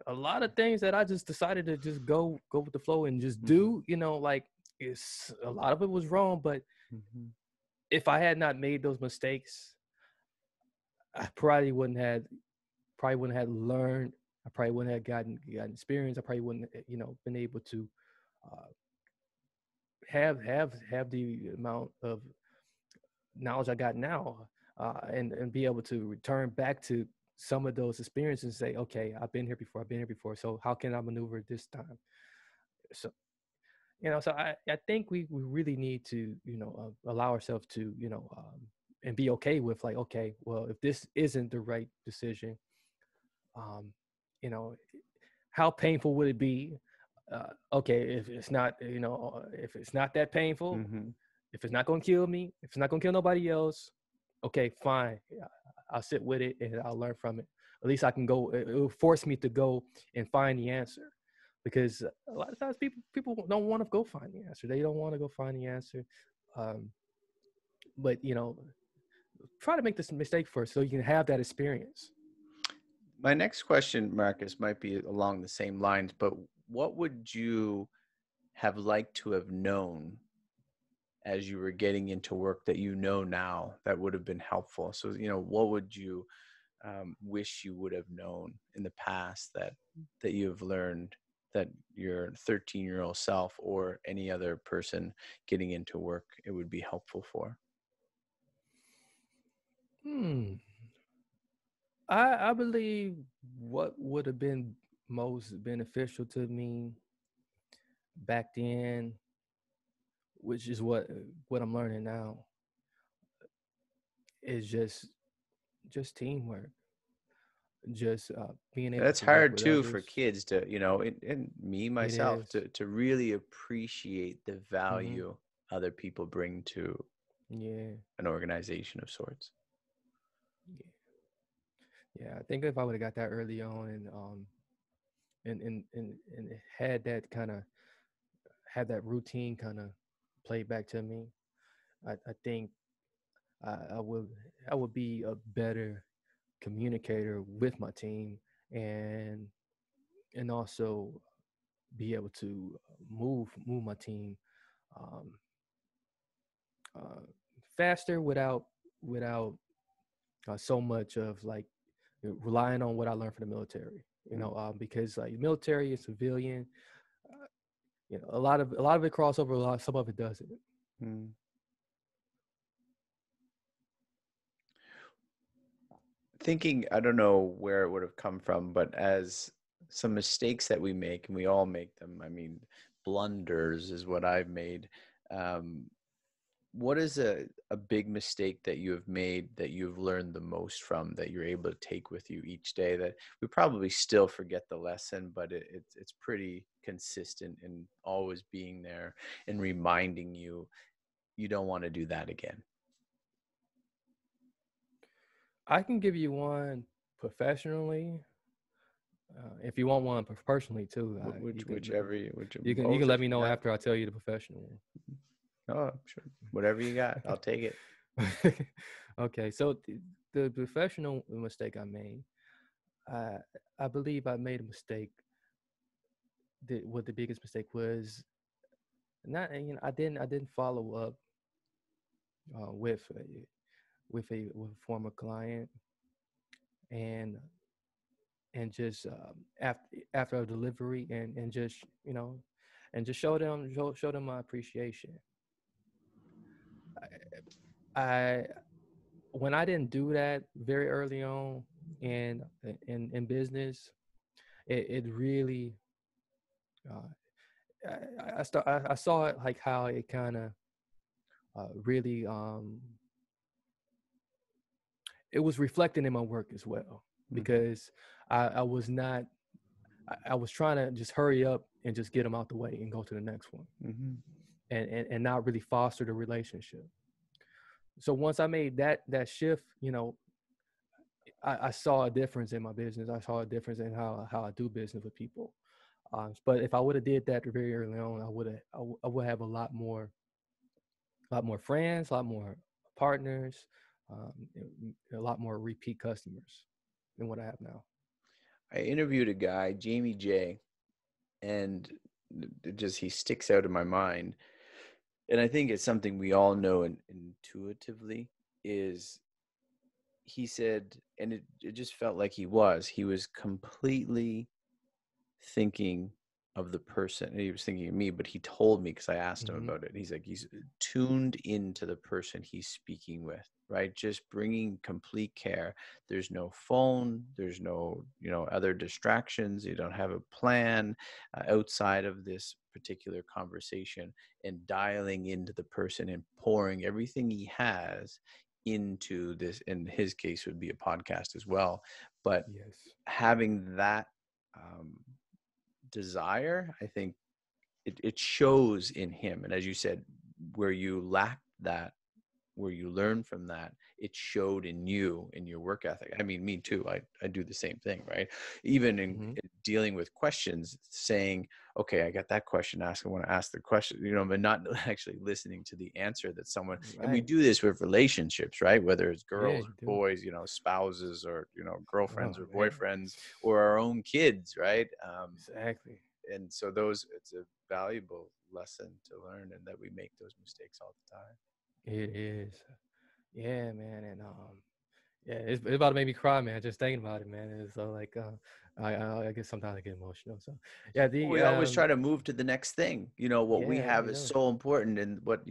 S2: a lot of things that I just decided to just go with the flow and just
S1: Hmm.
S2: do, like, it's a lot of it was wrong. But
S1: Hmm.
S2: if I had not made those mistakes, I probably wouldn't have learned. I probably wouldn't have gotten experience. I probably wouldn't, been able to uh, have the amount of knowledge I got now, and be able to return back to some of those experiences and say, okay, I've been here before. I've been here before. So how can I maneuver this time? So, so I think we really need to, allow ourselves to, and be okay with, like, okay, well, if this isn't the right decision, um, you know, how painful would it be? Okay, if it's not, if it's not that painful,
S1: Hmm.
S2: if it's not going to kill me, if it's not going to kill nobody else, okay, fine. I'll sit with it and I'll learn from it. At least I can go. It will force me to go and find the answer, because a lot of times people don't want to go find the answer. They don't want to go find the answer. Um, but try to make this mistake first so you can have that experience.
S1: My next question, Marcus, might be along the same lines, but what would you have liked to have known as you were getting into work that now that would have been helpful? So, what would you wish you would have known in the past that you have learned, that your 13-year-old self or any other person getting into work, it would be helpful for?
S2: Hmm. I believe what would have been most beneficial to me back then, which is what I'm learning now, is just teamwork, just being able
S1: That's
S2: to work
S1: hard
S2: with
S1: too for
S2: others.
S1: kids to, and me
S2: It
S1: myself
S2: is.
S1: to really appreciate the
S2: Mm-hmm.
S1: value other people bring to
S2: Yeah,
S1: an organization of sorts.
S2: yeah, yeah. I think if I would have got that early on, and had that kind of had that routine kind of played back to me, I think I, I would I would be a better communicator with my team, and also be able to move my team um, uh, faster without so much of like relying on what I learned from the military. Because like military and civilian, uh, a lot of it crossover, some of it doesn't.
S1: Mm. Thinking, I don't know where it would have come from, but as some mistakes that we make, and we all make them. I mean, blunders is what I've made. Um, what is a big mistake that you have made that you've learned the most from, that you're able to take with you each day, that we probably still forget the lesson, but it's pretty consistent and always being there and reminding you you don't want to do that again?
S2: I can give you one professionally. If you want one personally too, you can
S1: Both
S2: let
S1: if
S2: me
S1: you
S2: know
S1: got.
S2: after I tell you the professional
S1: Oh, sure. Whatever you got, I'll take it.
S2: one. Okay, so the professional mistake I made, I I believe I made a mistake. What the biggest mistake was, not I didn't follow up with with a former client, and just after a delivery, and just and just show them my appreciation. I When I didn't do that very early on in in business, it really I saw it like how it kind of really it was reflecting in my work as well,
S1: Hmm.
S2: because I was not I was trying to just hurry up and just get them out the way and go to the next one,
S1: Hmm.
S2: and not really foster the relationship. So once I made that shift, I saw a difference in my business. I saw a difference in how I do business with people. But if I would have did that very early on, I would have a lot more friends, a lot more partners, um, a lot more repeat customers than what I have now.
S1: I interviewed a guy, Jamie J, and it just he sticks out in my mind. And I think it's something we all know intuitively is he said, and it just felt like he was completely thinking of the person. He was thinking of me, but he told me because I asked him
S2: Mm-hmm.
S1: about it. He's like, he's tuned into the person he's speaking with, right? Just bringing complete care. There's no phone, there's no, other distractions. You don't have a plan outside of this particular conversation, and dialing into the person and pouring everything he has into this. In his case, would be a podcast as well. But
S2: Yes.
S1: having that um, desire, I think it shows in him. And as you said, where you lacked that, where you learned from that, it showed in you, in your work ethic. I mean, me too. I do the same thing, right? Even
S2: Mm-hmm.
S1: in dealing with questions, saying, okay, I got that question asked, I want to ask the question, but not actually listening to the answer that someone, and we
S2: Right.
S1: do this with relationships, right? Whether it's
S2: Yeah,
S1: girls
S2: you
S1: or
S2: do.
S1: boys, spouses, or,
S2: Oh
S1: girlfriends or
S2: man.
S1: boyfriends, or our own kids, right?
S2: Exactly.
S1: And so it's a valuable lesson to learn, and that we make those mistakes all the time.
S2: It is. Yeah, man, and yeah, it's about to make me cry, man. Just thinking about it, man. It's so like, I guess sometimes I get emotional. So, yeah,
S1: Well,
S2: the
S1: we always try to move to the next thing. What we
S2: yeah,
S1: have
S2: we
S1: is
S2: know.
S1: so important, and what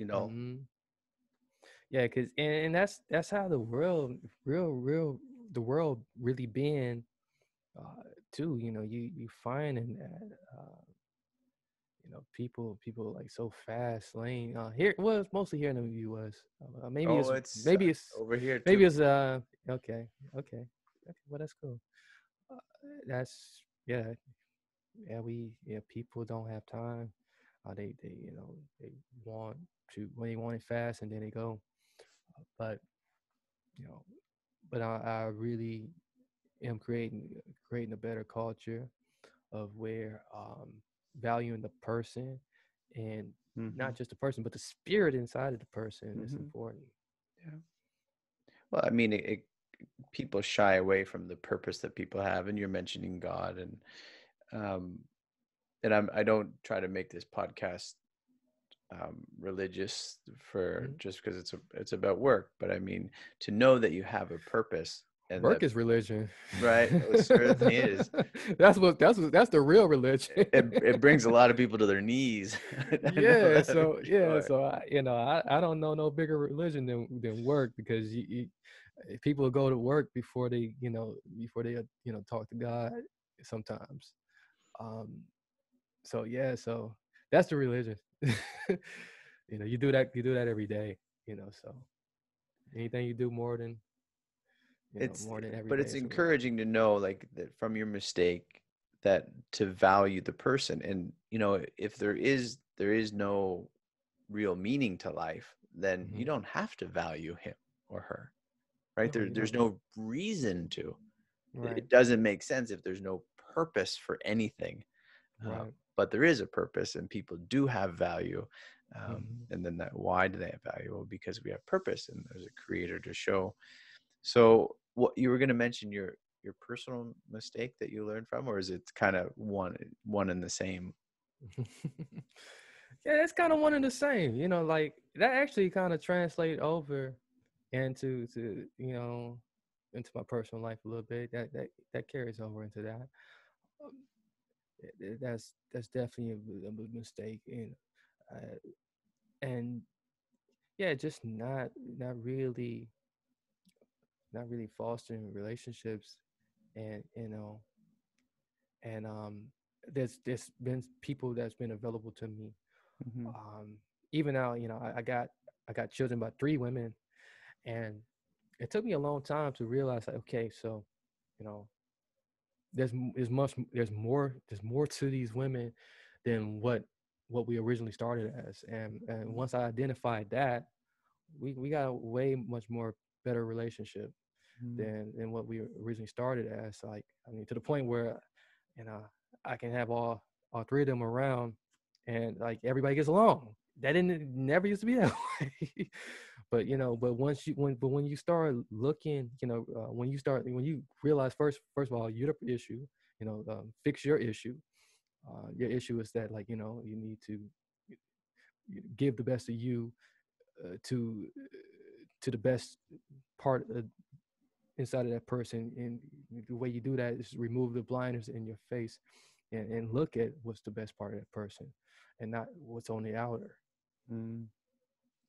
S2: Yeah, cause and that's how the the world really been, too. You find in that, people like so fast lane here. Well, it's mostly here in the U.S.
S1: oh, it's
S2: Maybe it's
S1: over here too.
S2: maybe it's okay, okay, okay. Well, that's cool. Uh, that's yeah. People don't have time. They they want when they want it fast, and then they go. But you know, but I really am creating a better culture of where, valuing the person, and
S1: Hmm.
S2: not just the person, but the spirit inside of the person is
S1: Hmm.
S2: important.
S1: Yeah. Well, I mean, it people shy away from the purpose that people have, and you're mentioning God, um, I don't try to make this podcast religious for
S2: Mhm.
S1: just because it's about work, but I mean to know that you have a purpose and
S2: Work
S1: that
S2: is religion.
S1: right, it certainly is.
S2: That's the real religion.
S1: It brings a lot of people to their knees. I know
S2: Yeah,
S1: that
S2: so
S1: for
S2: yeah,
S1: sure.
S2: so I don't know no bigger religion than work, because people go to work before they talk to God sometimes. Um, so yeah, so that's the religion. You do that every day. So anything you do
S1: It's
S2: more than every
S1: but
S2: day
S1: it's
S2: is a religion.
S1: encouraging to know like that from your mistake that to value the person and if there is no real meaning to life, then you
S2: Hmm.
S1: don't have to value him or her, right?
S2: No, you
S1: There's
S2: don't.
S1: no reason to.
S2: Right,
S1: It doesn't make sense if there's no purpose for anything. uh,
S2: right.
S1: but there is a purpose and people do have value.
S2: Hmm.
S1: And then that, why do they have value? Well, because we have purpose and there's a creator to show. So what you were going to mention your personal mistake that you learned from, or is it kind of one and the same?
S2: Yeah, it's kind of one and the same. Like that actually kind of translate over into my personal life a little bit. That carries over into that. Um, that's definitely a mistake, uh, and yeah, just not really fostering relationships, and there's been people that's been available to me.
S1: Hmm.
S2: Um, Even now, I got children by 3 women, and it took me a long time to realize, like, okay, so you know, there's more to these women than what we originally started as, and once I identified that, we got a way much more better relationship than what we originally started as. Like, I mean, to the point where, you know, I can have all 3 of them around, and like everybody gets along. That didn't never used to be that way. But when you start looking, when you realize, first of all, you're the issue. Fix your issue. Your issue is that, like, you need to give the best of you, to the best part inside of that person. And the way you do that is remove the blinders in your face, and look at what's the best part of that person, and not what's on the outer.
S1: Mm.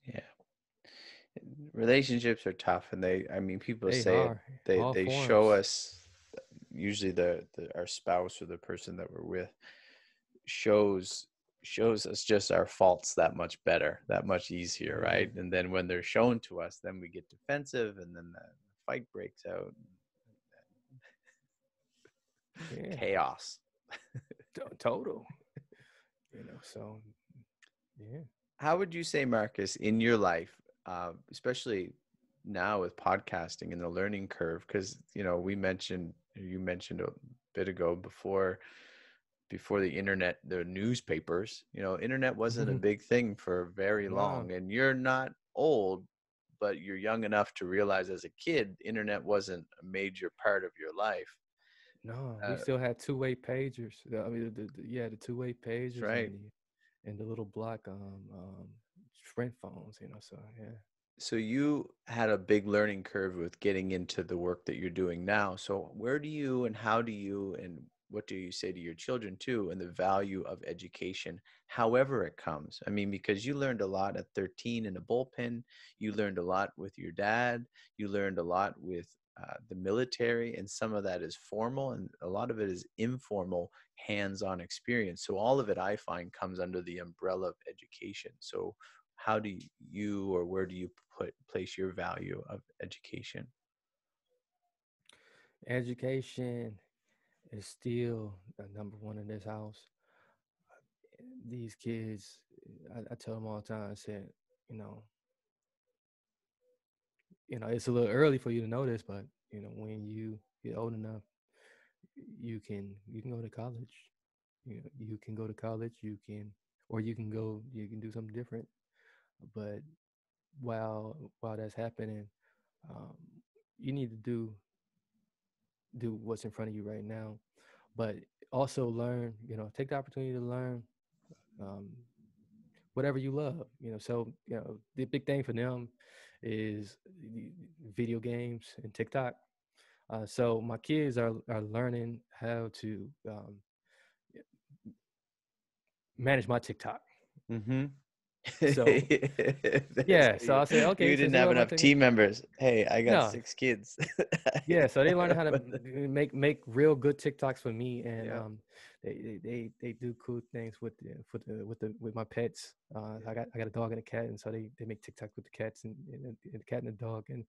S1: Yeah, relationships are tough, and I mean, people
S2: They
S1: say it.
S2: are
S1: They
S2: all
S1: they show
S2: forms.
S1: us usually our spouse or the person that we're with shows shows us just our faults that much better, that much easier,
S2: Hmm.
S1: right? And then when they're shown to us, then we get defensive, and then the fight breaks out.
S2: Yeah,
S1: Chaos.
S2: total. So yeah.
S1: How would you say, Marcus, in your life, especially now with podcasting and the learning curve, because you mentioned a bit ago before the internet, the newspapers, internet wasn't a big thing for very
S2: No,
S1: long. And you're not old, but you're young enough to realize as a kid, internet wasn't a major part of your life.
S2: no, we
S1: Uh,
S2: still had two-way pagers. I mean, yeah, the two-way
S1: that's
S2: pagers,
S1: right.
S2: and the little black Sprint phones. So yeah.
S1: So you had a big learning curve with getting into the work that you're doing now. So where do you and how do you and what do you say to your children too, and the value of education, however it comes? I mean, because you learned a lot at 13 in a bullpen, you learned a lot with your dad, you learned a lot with the military, and some of that is formal, and a lot of it is informal, hands-on experience. So all of it, I find, comes under the umbrella of education. So how do you or where do you place your value of education?
S2: Education is still number one in this house. These kids, I tell them all the time. I said, you know, it's a little early for you to know this, but when you get old enough, you can go to college. You can go to college. You can do something different. But while that's happening, um, you need to do. do what's in front of you right now, but also learn, take the opportunity to learn um, whatever you love, so the big thing for them is video games and TikTok. So my kids are learning how to manage my TikTok.
S1: Mm-hmm.
S2: So yeah, so I said, okay,
S1: You
S2: since
S1: didn't
S2: they
S1: have
S2: learn my
S1: enough
S2: TikTok,
S1: team members. Hey, I got
S2: no,
S1: 6 kids.
S2: yeah, so they learn how to make real good TikToks for me, and
S1: Yeah,
S2: they do cool things with with my pets.
S1: yeah,
S2: I got a dog and a cat, and so they make TikToks with the cats and the cat and the dog, and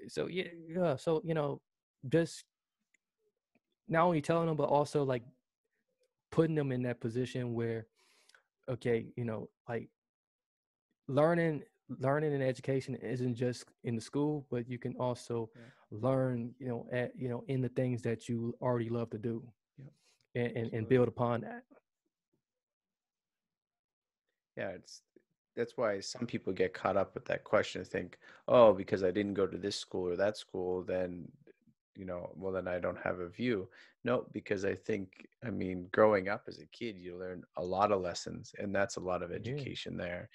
S2: so yeah, so just not only telling them, but also like putting them in that position where, okay, like learning and education isn't just in the school, but you can also
S1: yeah,
S2: learn, in the things that you already love to do,
S1: yeah.
S2: and
S1: Absolutely.
S2: build upon that.
S1: Yeah, that's why some people get caught up with that question and think, oh, because I didn't go to this school or that school, then well, then I don't have a view. No, because I mean, growing up as a kid, you learn a lot of lessons, and that's a lot of
S2: Yeah.
S1: education there.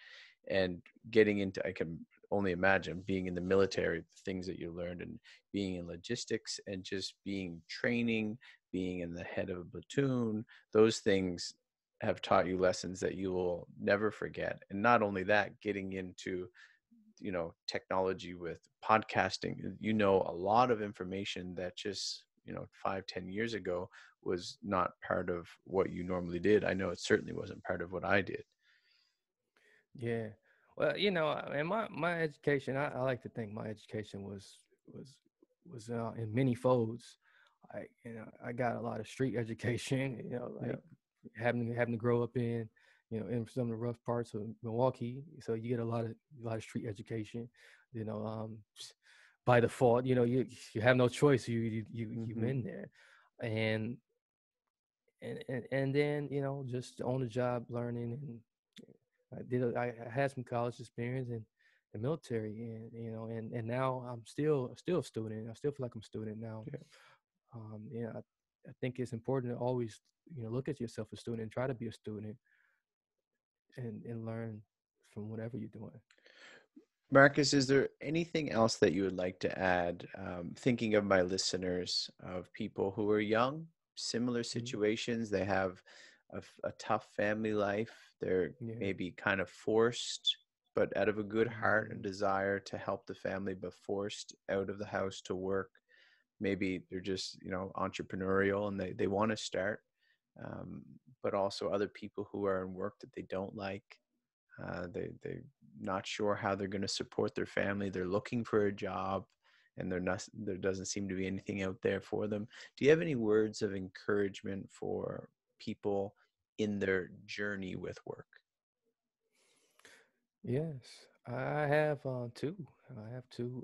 S1: And getting into, I can only imagine being in the military, the things that you learned, and being in logistics, and just being training, being in the head of a platoon, those things have taught you lessons that you will never forget. And not only that, getting into technology with podcasting, a lot of information that just 5-10 years ago was not part of what you normally did. I know it certainly wasn't part of what I did.
S2: Yeah. Well, and my education, I like to think my education was in many folds. I got a lot of street education,
S1: Yeah.
S2: like having to grow up in some of the rough parts of Milwaukee. So you get a lot of street education, you know, um, by default, you have no choice. You
S1: Hmm.
S2: in there, and and then just on the job learning, and I had some college experience in the military, and and now I'm still a student. I still feel like I'm a student now.
S1: Yeah.
S2: I think it's important to always look at yourself as a student and try to be a student, and learn from whatever you're doing.
S1: Marcus, is there anything else that you would like to add? Thinking of my listeners, of people who are young, similar
S2: Mhm.
S1: situations, they have a tough family life. They're
S2: Yeah.
S1: maybe kind of forced, but out of a good heart and
S2: Mhm.
S1: desire to help the family, but forced out of the house to work. Maybe they're just, entrepreneurial, and they want to start, um, but also other people who are in work that they don't like. They're not sure how they're going to support their family. They're looking for a job, and there doesn't seem to be anything out there for them. Do you have any words of encouragement for people in their journey with work?
S2: Yes, I have two. I have two.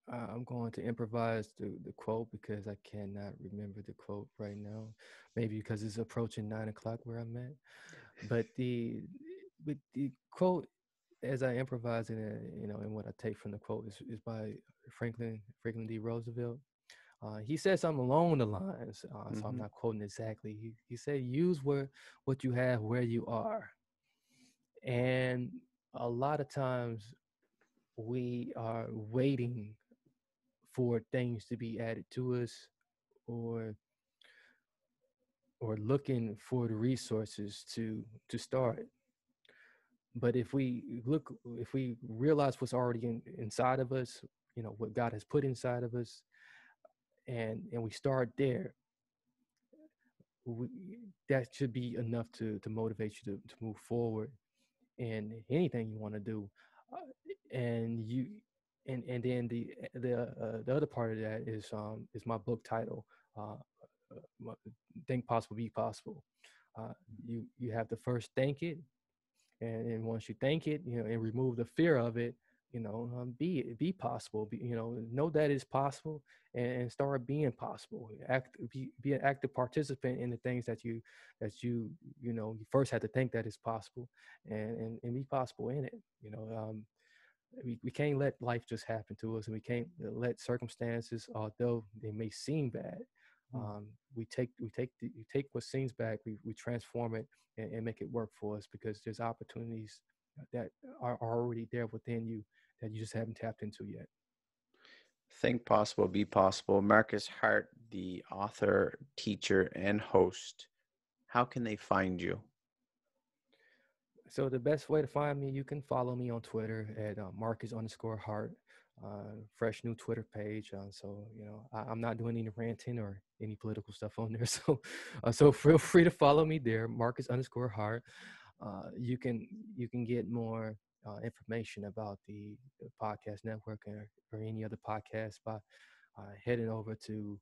S2: I'm going to improvise the quote because I cannot remember the quote right now. Maybe because it's approaching 9 o'clock where I'm at. But the quote, as I improvise in it, and what I take from the quote is by Franklin D. Roosevelt. He said something along the lines. So I'm
S1: Mm-hmm.
S2: not quoting exactly. He said, "Use what you have where you are." And a lot of times we are waiting for things to be added to us, or looking for the resources to start. But if we realize what's already inside of us, what God has put inside of us, and we start there, we, that should be enough to motivate you to move forward in anything you want to do. And you and then the other part of that is my book title, uh, Think Possible, Be Possible. You have to first think it, and once you think it, and remove the fear of it, be possible. Know that it's possible, and start being possible. Be an active participant in the things that you first had to think that it's possible, and be possible in it. we can't let life just happen to us, and we can't let circumstances, although they may seem bad, we take what seems bad, we transform it and make it work for us, because there's opportunities that are already there within you that you just haven't tapped into yet.
S1: Think possible, be possible. Marcus Hart, the author, teacher, and host. How can they find you?
S2: So the best way to find me, you can follow me on Twitter at Marcus_Hart. Fresh new Twitter page. So I'm not doing any ranting or any political stuff on there. So feel free to follow me there, Marcus_Hart. You can get more information about the podcast network, or any other podcast, by heading over to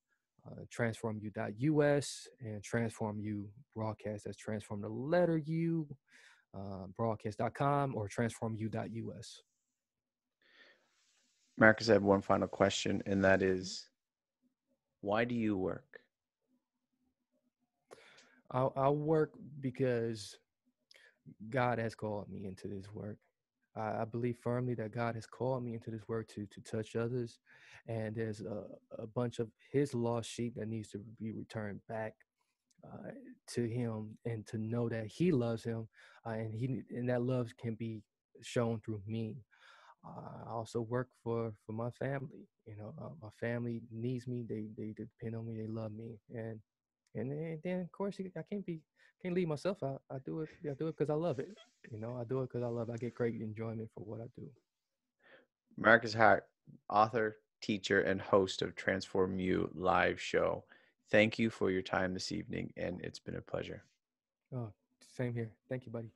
S2: TransformU.us and TransformU broadcast. That's transform the letter U, broadcast.com, or TransformU.us.
S1: Marcus, I have one final question, and that is, why do you work?
S2: I work because God has called me into this work. I believe firmly that God has called me into this work to touch others, and there's a bunch of His lost sheep that needs to be returned back to Him, and to know that He loves him, and that love can be shown through me. I also work for my family. My family needs me. They depend on me. They love me, and then of course I can't leave myself out. I do it because I love it. I do it because I love it. I get great enjoyment for what I do.
S1: Marcus Hart, author, teacher, and host of TransformU live show. Thank you for your time this evening, and it's been a pleasure.
S2: Oh, same here. Thank you, buddy.